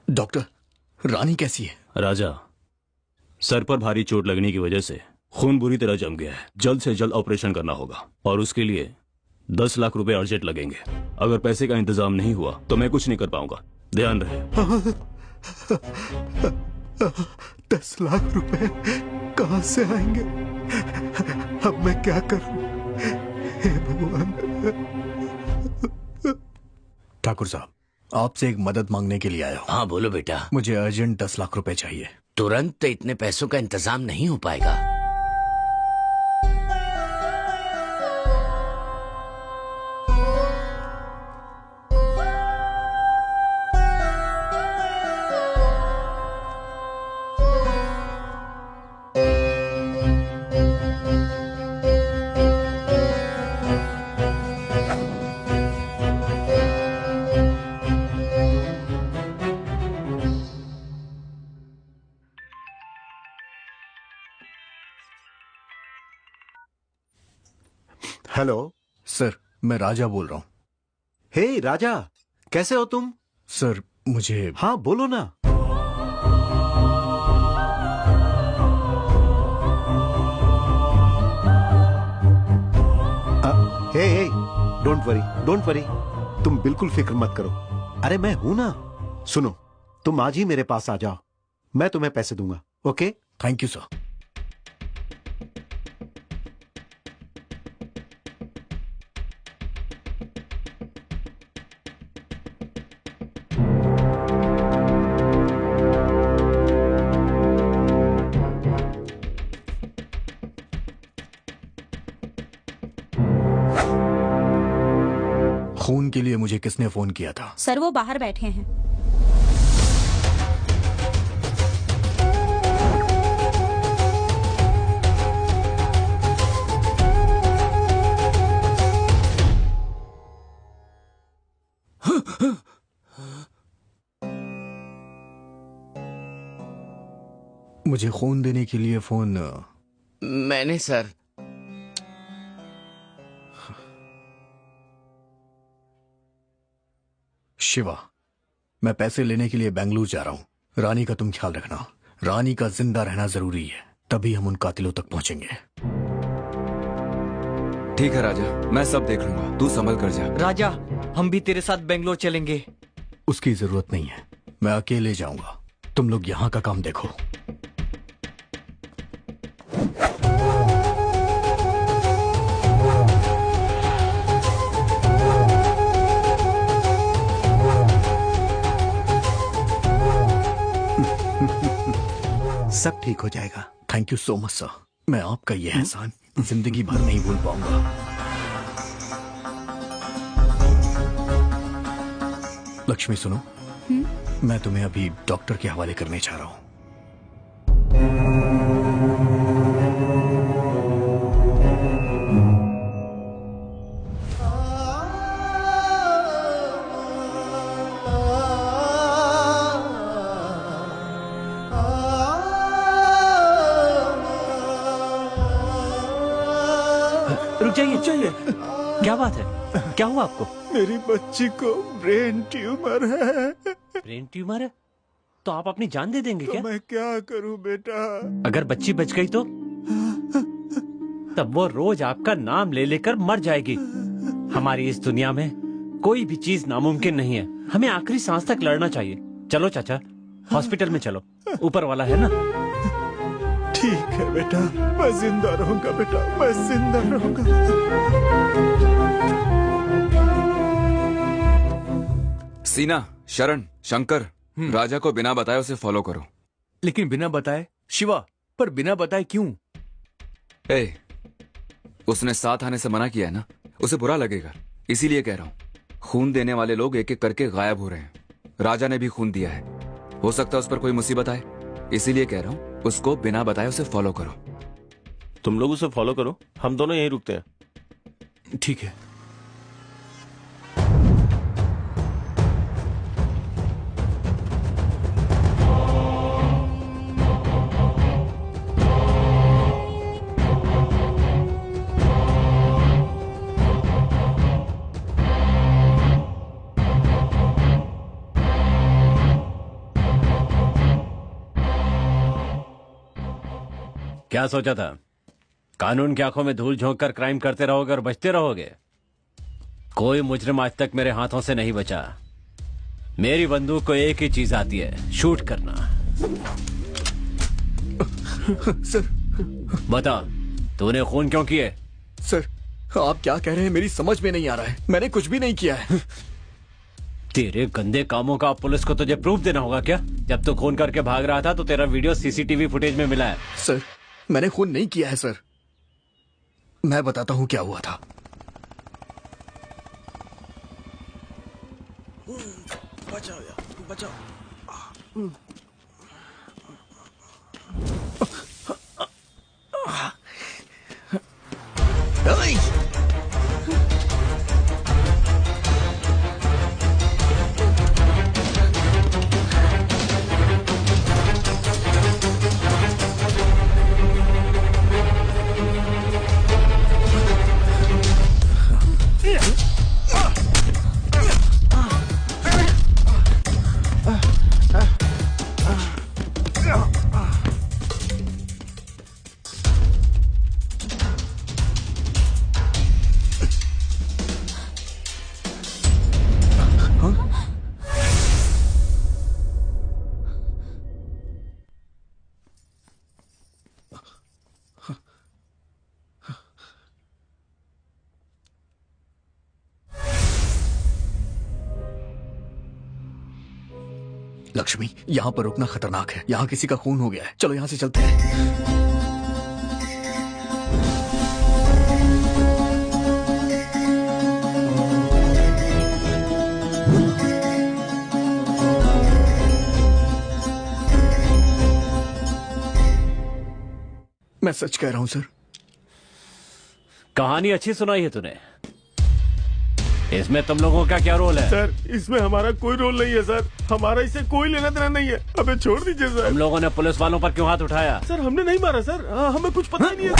डॉक्टर, रानी कैसी है? राजा, सर पर भारी चोट लगने की वजह से खून बुरी तरह जम गया है। जल्द से जल्द ऑपरेशन करना होगा और उसके लिए 10 लाख रुपए अर्जेंट लगेंगे। अगर पैसे का इंतजाम नहीं हुआ तो मैं कुछ नहीं कर पाऊंगा। ध्यान रहे। 10 लाख रुपए कहां से आएंगे? अब मैं क्या करूं? हे भगवान। ठाकुर साहब, आपसे एक मदद मांगने के लिए आया हूँ। हाँ बोलो बेटा। मुझे अर्जेंट 10 लाख रुपए चाहिए। तुरंत इतने पैसों का इंतजाम नहीं हो पाएगा। हेलो सर, मैं राजा बोल रहा हूँ। हे राजा, कैसे हो तुम? सर मुझे... हाँ बोलो ना। हे डोंट वरी, तुम बिल्कुल फिक्र मत करो। अरे मैं हूं ना। सुनो, तुम आज ही मेरे पास आ जाओ, मैं तुम्हें पैसे दूंगा। ओके? Thank you sir. खून के लिए मुझे किसने फोन किया था? सर वो बाहर बैठे हैं। मुझे खून देने के लिए फोन... मैंने सर। शिवा, मैं पैसे लेने के लिए बेंगलुरु जा रहा हूं। रानी का तुम ख्याल रखना। रानी का जिंदा रहना जरूरी है, तभी हम उन कातिलों तक पहुंचेंगे। ठीक है राजा, मैं सब देख लूंगा, तू संभल कर जा। राजा, हम भी तेरे साथ बेंगलोर चलेंगे। उसकी जरूरत नहीं है, मैं अकेले जाऊंगा। तुम लोग यहाँ का काम देखो। सब ठीक हो जाएगा। Thank you so much sir. मैं आपका ये एहसान जिंदगी भर नहीं भूल पाऊंगा। लक्ष्मी सुनो, मैं तुम्हें अभी डॉक्टर के हवाले करने जा रहा हूं। रुक जाइए। क्या बात है? क्या हुआ आपको? मेरी बच्ची को ब्रेन ट्यूमर है। ब्रेन ट्यूमर है? तो आप अपनी जान दे देंगे क्या? मैं क्या करूं बेटा? अगर बच्ची बच गई तो? तब वो रोज आपका नाम ले लेकर मर जाएगी। हमारी इस दुनिया में कोई भी चीज नामुमकिन नहीं है। हमें आखिरी सांस तक लड़ना चाहिए। चलो चाचा, हॉस्पिटल में चलो, ऊपर वाला है ना। ठीक है बेटा, मैं जिंदा रहूंगा बेटा, मैं जिंदा रहूंगा। सीना, शरण, शंकर, राजा को बिना बताए उसे फॉलो करो। लेकिन बिना बताए? शिवा, पर बिना बताए क्यों? उसने साथ आने से मना किया है ना, उसे बुरा लगेगा, इसीलिए कह रहा हूं। खून देने वाले लोग एक एक करके गायब हो रहे हैं। राजा ने भी खून दिया है, हो सकता है उस पर कोई मुसीबत आए, इसीलिए कह रहा हूं उसको बिना बताए उसे फॉलो करो। तुम लोग उसे फॉलो करो, हम दोनों यहीं रुकते हैं। ठीक है। क्या सोचा था? कानून की आंखों में धूल झोंक कर क्राइम करते रहोगे और बचते रहोगे? कोई मुजरिम आज तक मेरे हाथों से नहीं बचा। मेरी बंदूक को एक ही चीज आती है, शूट करना। सर, बता, तूने खून क्यों किए? सर, आप क्या कह रहे हैं मेरी समझ में नहीं आ रहा है। मैंने कुछ भी नहीं किया है। तेरे गंदे कामों का पुलिस को तुझे प्रूफ देना होगा क्या? जब तू खून करके भाग रहा था तो तेरा वीडियो सीसीटीवी फुटेज में मिला है। सर, मैंने खून नहीं किया है सर। मैं बताता हूं क्या हुआ था। बचाओ यार, बचाओ। लक्ष्मी, यहाँ पर रुकना खतरनाक है। यहाँ किसी का खून हो गया है। चलो यहाँ से चलते हैं। मैं सच कह रहा हूँ सर। कहानी अच्छी सुनाई है तूने। इसमें तुम लोगों का क्या रोल है? सर, इसमें हमारा कोई रोल नहीं है सर। हमारा इससे कोई लेना देना नहीं है। हमें छोड़ दीजिए सर। तुम लोगों ने पुलिस वालों पर क्यों हाथ उठाया? सर, हमने नहीं मारा सर। हमें कुछ पता ही नहीं है।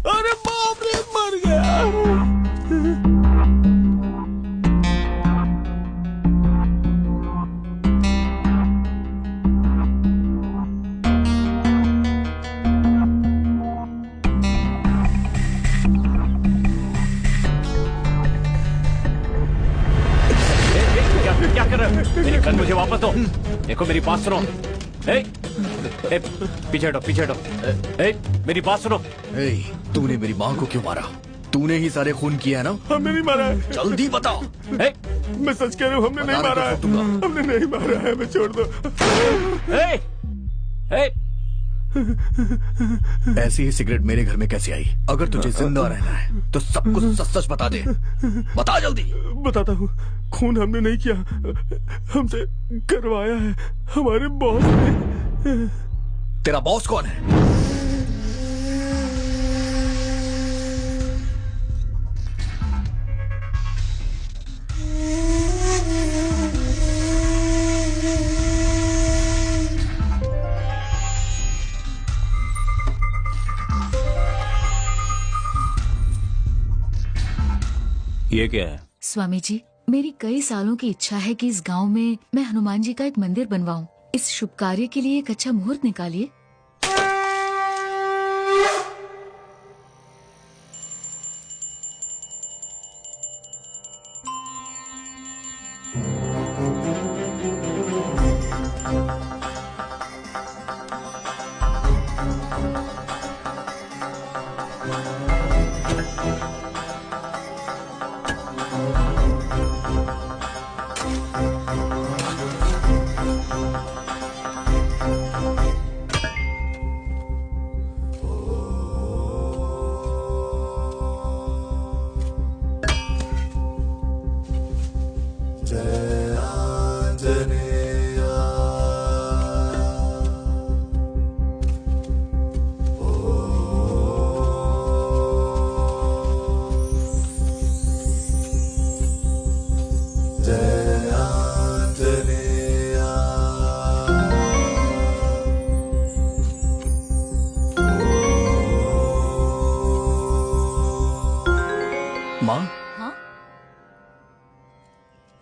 अरे बाप रे, मर गया। क्या कर रहे हो? मेरी गन मुझे वापस दो। देखो मेरी बात सुनो। पीछे हटो, पीछे हटो। मेरी बात सुनो। तूने मेरी माँ को क्यों मारा? तूने ही सारे खून किया है ना? हमने नहीं मारा है। जल्दी बताओ। मैं सच कह रहा हूँ, हमने नहीं मारा है। हमने नहीं मारा है। हमें छोड़ दो। ऐसी ही सिगरेट मेरे घर में कैसे आई? अगर तुझे जिंदा रहना है तो सब कुछ सच सच बता दे। बता जल्दी। बताता हूँ। खून हमने नहीं किया, हमसे करवाया है हमारे बॉस ने। तेरा बॉस कौन है? ये क्या है? स्वामी जी, मेरी कई सालों की इच्छा है कि इस गांव में मैं हनुमान जी का एक मंदिर बनवाऊं। इस शुभ कार्य के लिए एक अच्छा मुहूर्त निकालिए।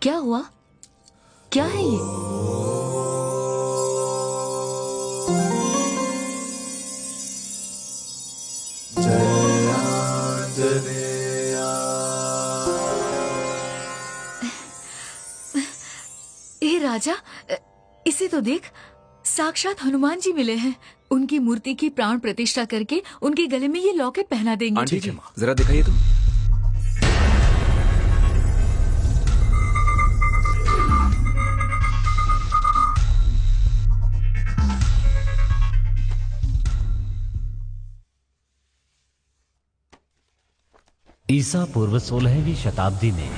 क्या हुआ? क्या है ये? ए राजा, इसे तो देख, साक्षात हनुमान जी मिले हैं। उनकी मूर्ति की प्राण प्रतिष्ठा करके उनके गले में ये लॉकेट पहना देंगे। आंटी जी, जरा दिखाइए तो। ईसा पूर्व 16वीं शताब्दी में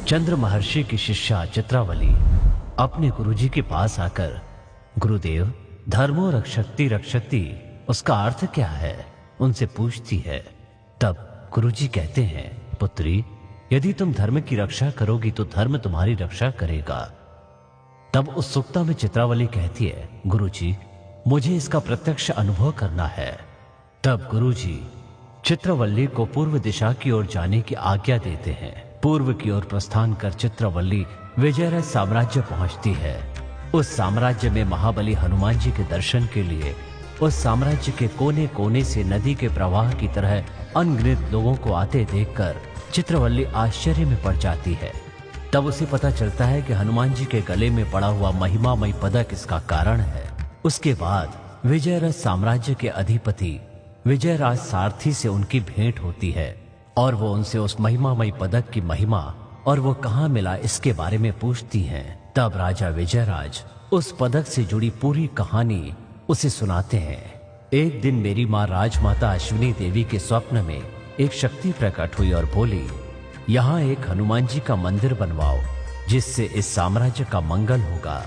चंद्र महर्षि की शिष्या चित्रावली अपने गुरुजी के पास आकर, गुरुदेव, धर्मो रक्षति रक्षति उसका अर्थ क्या है, उनसे पूछती है। तब गुरुजी कहते हैं, पुत्री, यदि तुम धर्म की रक्षा करोगी तो धर्म तुम्हारी रक्षा करेगा। तब उत्सुकता में चित्रावली कहती है, गुरुजी, मुझे इसका प्रत्यक्ष अनुभव करना है। तब गुरुजी चित्रवल्ली को पूर्व दिशा की ओर जाने की आज्ञा देते हैं। पूर्व की ओर प्रस्थान कर चित्रवल्ली विजयराज साम्राज्य पहुंचती है। उस साम्राज्य में महाबली हनुमान जी के दर्शन के लिए उस साम्राज्य के कोने कोने से नदी के प्रवाह की तरह अनगिनत लोगों को आते देखकर चित्रवल्ली आश्चर्य में पड़ जाती है। तब उसे पता चलता है कि हनुमान जी के गले में पड़ा हुआ महिमामय पदक इसका कारण है। उसके बाद विजयराज साम्राज्य के अधिपति विजयराज सारथी से उनकी भेंट होती है और वो उनसे उस महिमामय पदक की महिमा और वो कहाँ मिला इसके बारे में पूछती हैं। तब राजा विजयराज उस पदक से जुड़ी पूरी कहानी उसे सुनाते हैं। एक दिन मेरी माँ राजमाता अश्विनी देवी के स्वप्न में एक शक्ति प्रकट हुई और बोली, यहाँ एक हनुमान जी का मंदिर बनवाओ जिससे इस साम्राज्य का मंगल होगा।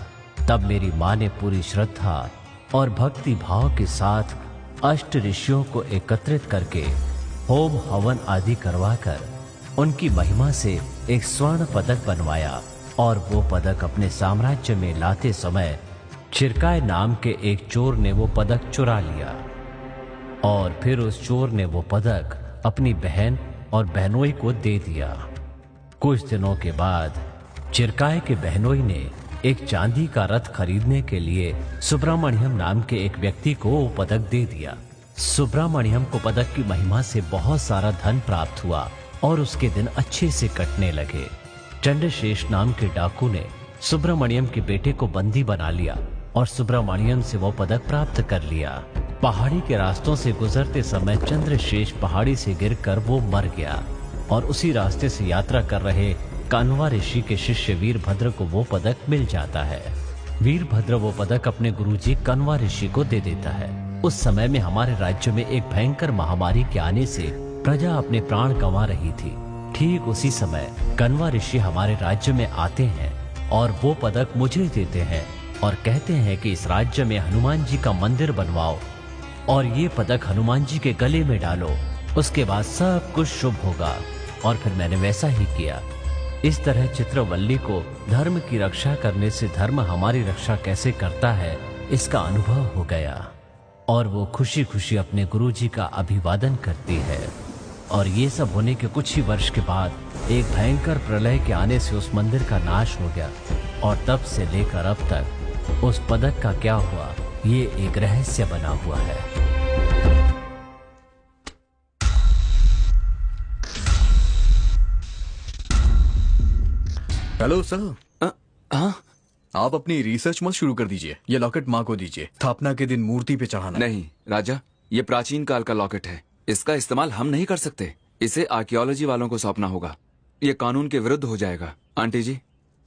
तब मेरी माँ ने पूरी श्रद्धा और भक्ति भाव के साथ अष्ट ऋषियों को एकत्रित करके होम हवन आदि करवाकर उनकी महिमा से एक स्वर्ण पदक बनवाया और वो पदक अपने साम्राज्य में लाते समय चिरकाय नाम के एक चोर ने वो पदक चुरा लिया और फिर उस चोर ने वो पदक अपनी बहन और बहनोई को दे दिया। कुछ दिनों के बाद चिरकाय के बहनोई ने एक चांदी का रथ खरीदने के लिए सुब्रमण्यम नाम के एक व्यक्ति को वो पदक दे दिया। सुब्रमण्यम को पदक की महिमा से बहुत सारा धन प्राप्त हुआ और उसके दिन अच्छे से कटने लगे। चंद्रशेष नाम के डाकू ने सुब्रमण्यम के बेटे को बंदी बना लिया और सुब्रमण्यम से वो पदक प्राप्त कर लिया। पहाड़ी के रास्तों से गुजरते समय चंद्रशेष पहाड़ी से गिरकर वो मर गया और उसी रास्ते से यात्रा कर रहे कान्वा ऋषि के शिष्य वीरभद्र को वो पदक मिल जाता है। वीरभद्र वो पदक अपने गुरुजी कान्वा ऋषि को दे देता है। उस समय में हमारे राज्य में एक भयंकर महामारी के आने से प्रजा अपने प्राण गंवा रही थी। ठीक उसी समय कान्वा ऋषि हमारे राज्य में आते हैं और वो पदक मुझे देते हैं और कहते हैं कि इस राज्य में हनुमान जी का मंदिर बनवाओ और ये पदक हनुमान जी के गले में डालो, उसके बाद सब कुछ शुभ होगा। और फिर मैंने वैसा ही किया। इस तरह चित्रवल्ली को धर्म की रक्षा करने से धर्म हमारी रक्षा कैसे करता है इसका अनुभव हो गया और वो खुशी खुशी अपने गुरुजी का अभिवादन करती है। और ये सब होने के कुछ ही वर्ष के बाद एक भयंकर प्रलय के आने से उस मंदिर का नाश हो गया और तब से लेकर अब तक उस पदक का क्या हुआ ये एक रहस्य बना हुआ है। Hello sir. हाँ, आप अपनी रिसर्च मत शुरू कर दीजिए। ये लॉकेट माँ को दीजिए, स्थापना के दिन मूर्ति पे चढ़ाना। नहीं राजा, ये प्राचीन काल का लॉकेट है, इसका इस्तेमाल हम नहीं कर सकते। इसे आर्कियोलॉजी वालों को सौंपना होगा। ये कानून के विरुद्ध हो जाएगा। आंटी जी,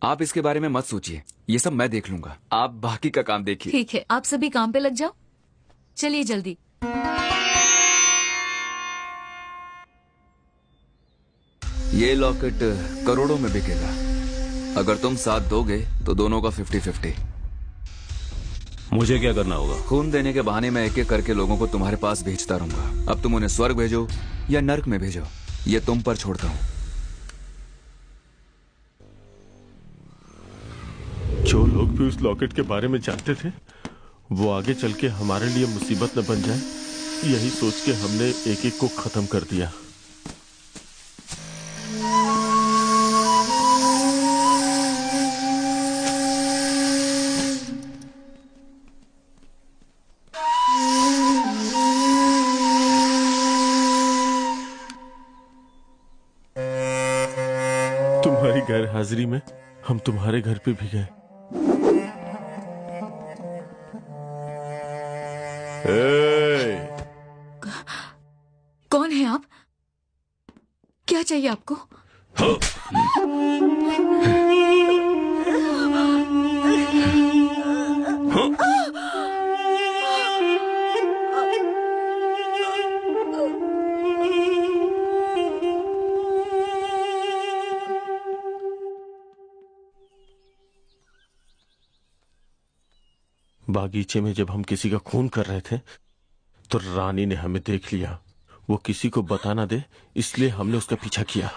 आप इसके बारे में मत सोचिए, ये सब मैं देख लूंगा। आप बाकी का काम देखिए। ठीक है, आप सभी काम पे लग जाओ। चलिए जल्दी। ये लॉकेट करोड़ों में बिकेगा। अगर तुम साथ दोगे तो दोनों का 50-50। मुझे क्या करना होगा? खून देने के बहाने मैं एक एक करके लोगों को तुम्हारे पास भेजता रहूंगा। अब तुम उन्हें स्वर्ग भेजो या नर्क में भेजो, ये तुम पर छोड़ता हूँ। जो लोग भी उस लॉकेट के बारे में जानते थे वो आगे चल के हमारे लिए मुसीबत न बन जाए, यही सोच के हमने एक एक को खत्म कर दिया। तुम्हारी गैर हाजिरी में हम तुम्हारे घर पे भी गए। कौन है आप? क्या चाहिए आपको? बागीचे में जब हम किसी का खून कर रहे थे तो रानी ने हमें देख लिया। वो किसी को बता ना दे इसलिए हमने उसका पीछा किया।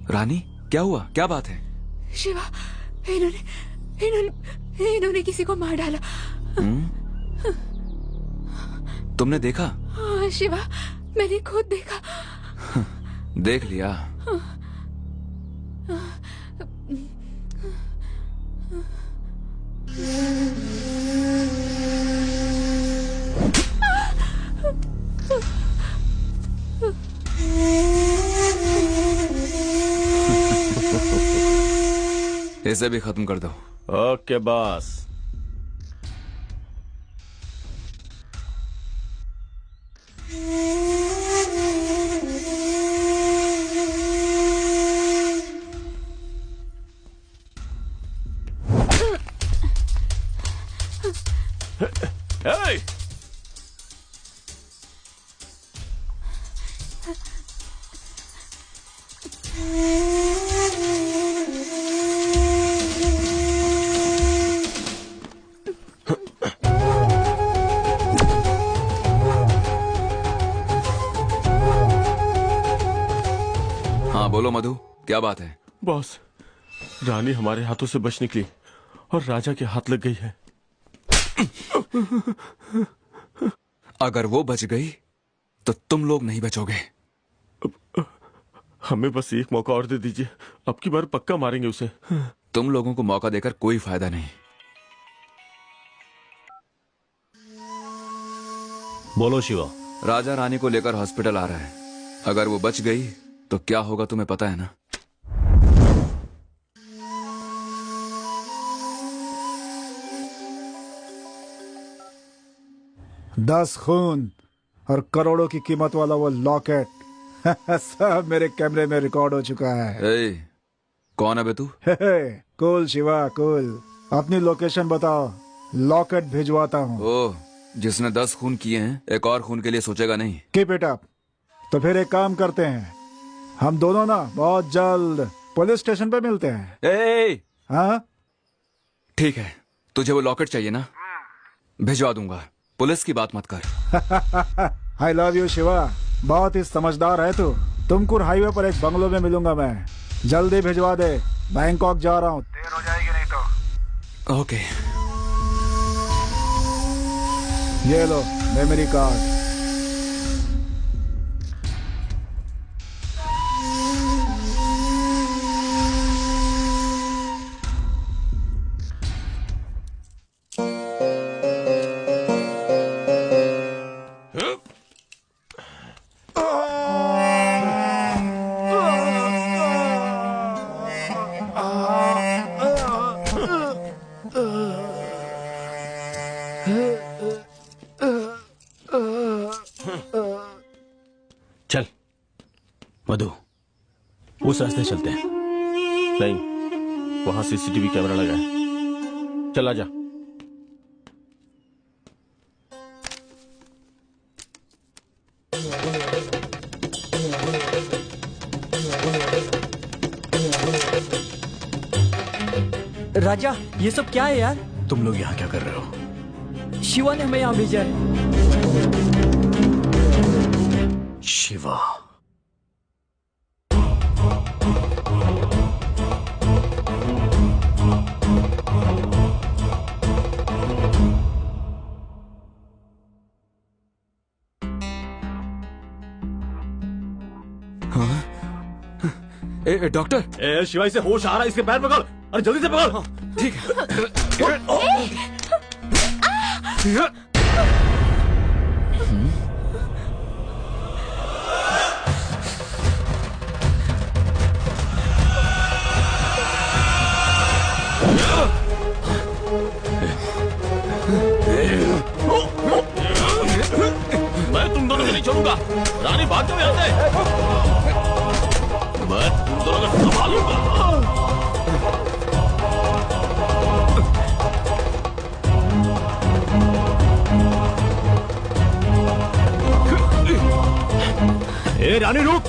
रानी, क्या हुआ? क्या बात है? शिवा, इन्होंने किसी को मार डाला। तुमने देखा? हाँ शिवा, मैंने खुद देखा। देख लिया। इसे भी खत्म कर दो। Okay boss. Hey! हाँ बोलो मधु, क्या बात है? बॉस, रानी हमारे हाथों से बच निकली और राजा के हाथ लग गई है। अगर वो बच गई तो तुम लोग नहीं बचोगे। हमें बस एक मौका और दे दीजिए, अब की बार पक्का मारेंगे उसे। तुम लोगों को मौका देकर कोई फायदा नहीं। बोलो शिवा। राजा रानी को लेकर हॉस्पिटल आ रहा है। अगर वो बच गई तो क्या होगा तुम्हें पता है ना? दस खून और करोड़ों की कीमत वाला वो लॉकेट सब मेरे कैमरे में रिकॉर्ड हो चुका है। कौन है बे तू? कूल शिवा कूल, अपनी लोकेशन बताओ, लॉकेट भिजवाता हूँ। ओह, जिसने 10 खून किए हैं एक और खून के लिए सोचेगा नहीं। Keep it up. तो फिर एक काम करते हैं, हम दोनों ना बहुत जल्द पुलिस स्टेशन पे मिलते हैं। हाँ ठीक है, तुझे वो लॉकेट चाहिए ना? भिजवा दूंगा, पुलिस की बात मत कर। आई लव यू शिवा, बहुत ही समझदार है तू। तुमकुर हाईवे पर एक बंगलो में मिलूंगा मैं, जल्दी भिजवा दे, बैंकॉक जा रहा हूँ, देर हो जाएगी नहीं तो। ओके। ये लो मेमोरी कार्ड। चल मधु, उस रास्ते चलते हैं। नहीं, वहां सीसीटीवी कैमरा लगा है। चल आजा। राजा, ये सब क्या है यार? तुम लोग यहाँ क्या कर रहे हो? शिवा ने हमें यहाँ भेजा है। शिवा, डॉक्टर। शिवाई से होश आ रहा है, इसके पैर पकड़। अरे जल्दी से पकड़। ठीक है। मैं तुम दोनों को नहीं छोड़ूंगा। रानी भाग जाओ यहाँ से। मैं तुम दोनों को संभालूंगा। ए रानी रुक।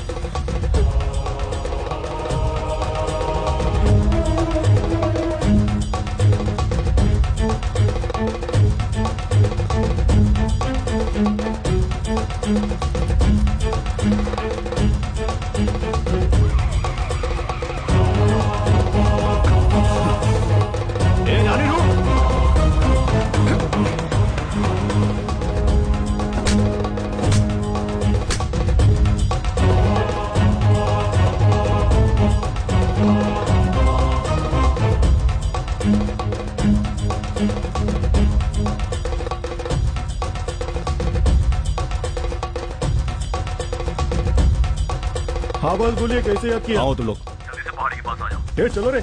हाँ बोल, बोलिए कैसे याद किया? आओ तुम लोग। जल्दी से पहाड़ी के पास आ जाओ। चलो रे।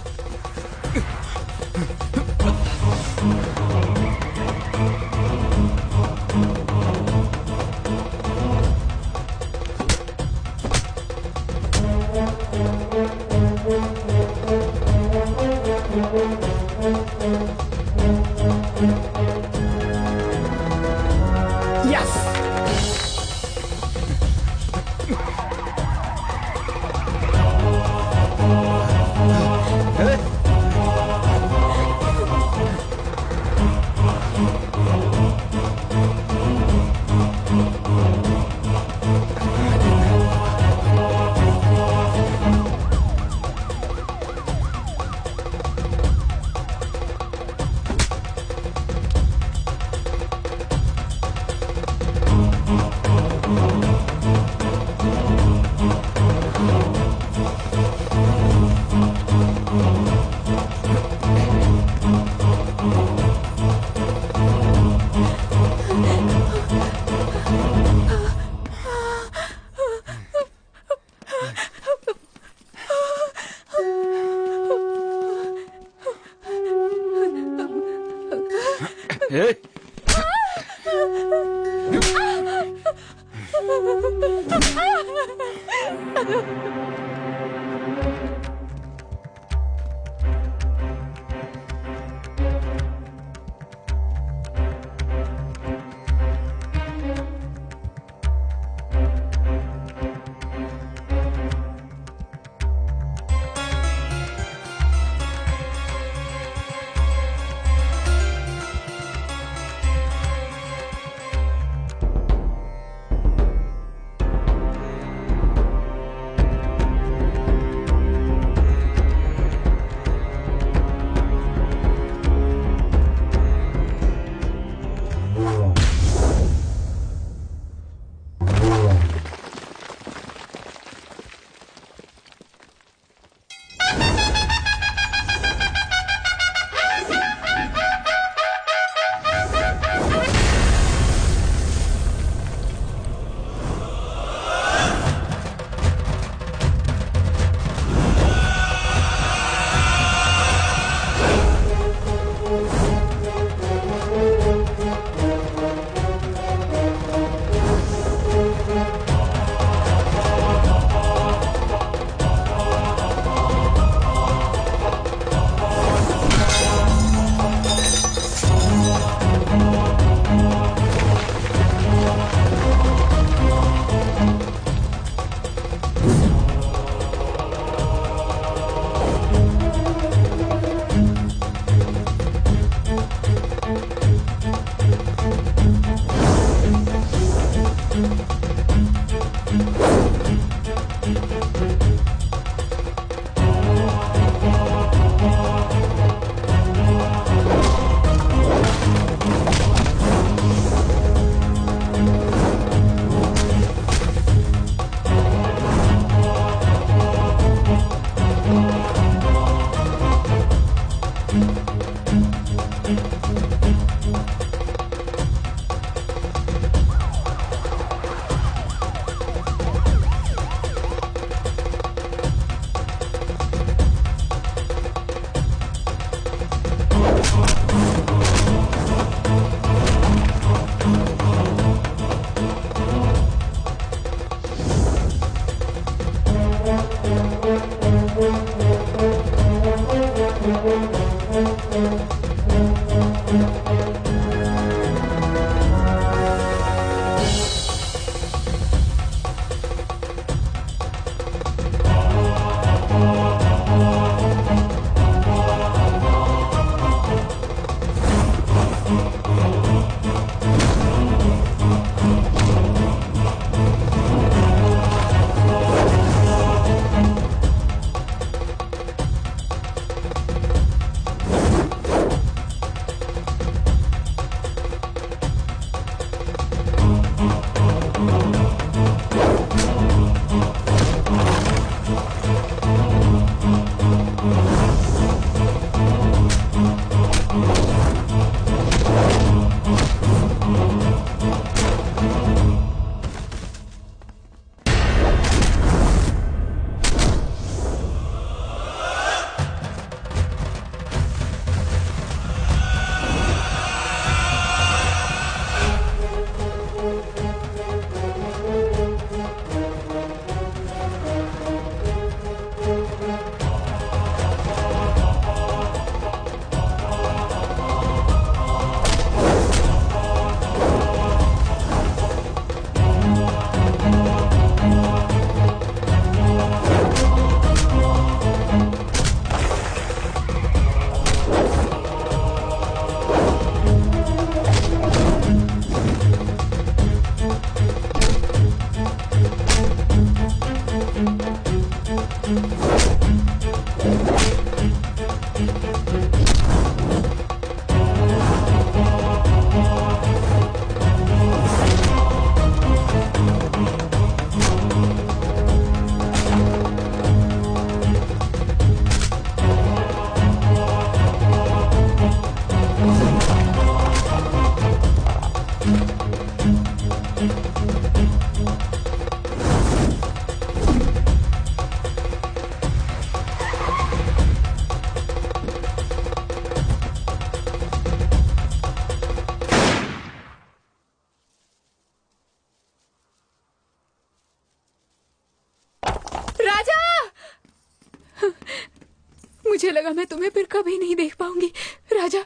मुझे लगा मैं तुम्हें फिर कभी नहीं देख पाऊंगी। राजा,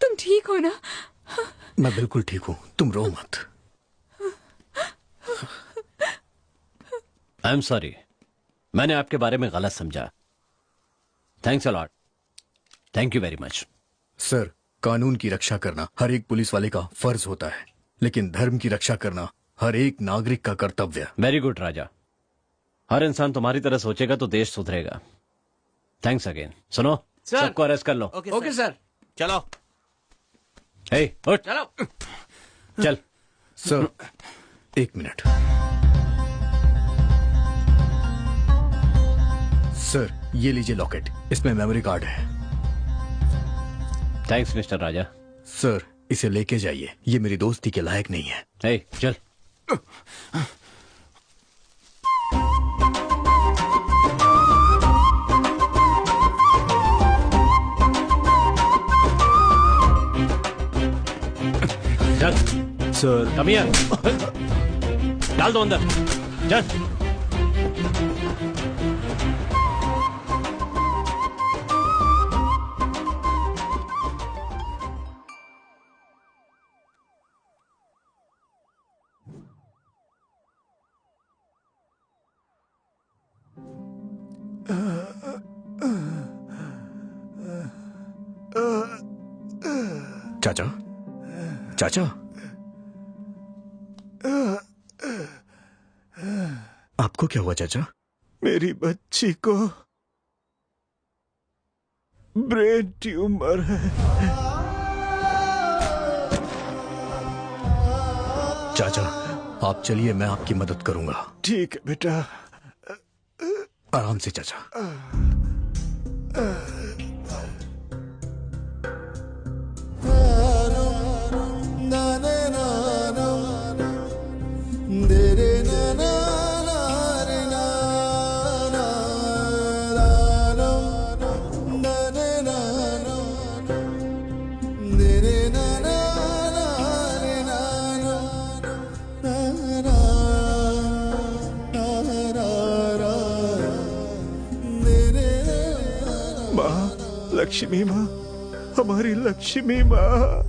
तुम ठीक हो ना? मैं बिल्कुल ठीक हूँ, तुम रो मत। आई एम सॉरी, मैंने आपके बारे में गलत समझा। Thanks a lot. Thank you very much. Sir, कानून की रक्षा करना हर एक पुलिस वाले का फर्ज होता है, लेकिन धर्म की रक्षा करना हर एक नागरिक का कर्तव्य। वेरी गुड राजा, हर इंसान तुम्हारी तरह सोचेगा तो देश सुधरेगा। Thanks again. सुनो, सबको अरेस्ट कर लो। Okay sir. चलो। हे, उठ। चलो। चल। Sir, 1 minute. सर, ये लीजिए लॉकेट, इसमें मेमोरी कार्ड है। थैंक्स मिस्टर राजा। सर, इसे लेके जाइए, ये मेरी दोस्ती के लायक नहीं है। हे, चल। चल। Sir, come here. डाल दो अंदर। चल। चाचा, चाचा, आपको क्या हुआ चाचा? मेरी बच्ची को ब्रेन ट्यूमर है। चाचा, आप चलिए, मैं आपकी मदद करूंगा। ठीक है बेटा। आराम से चाचा। लक्ष्मी माँ, हमारी लक्ष्मी माँ।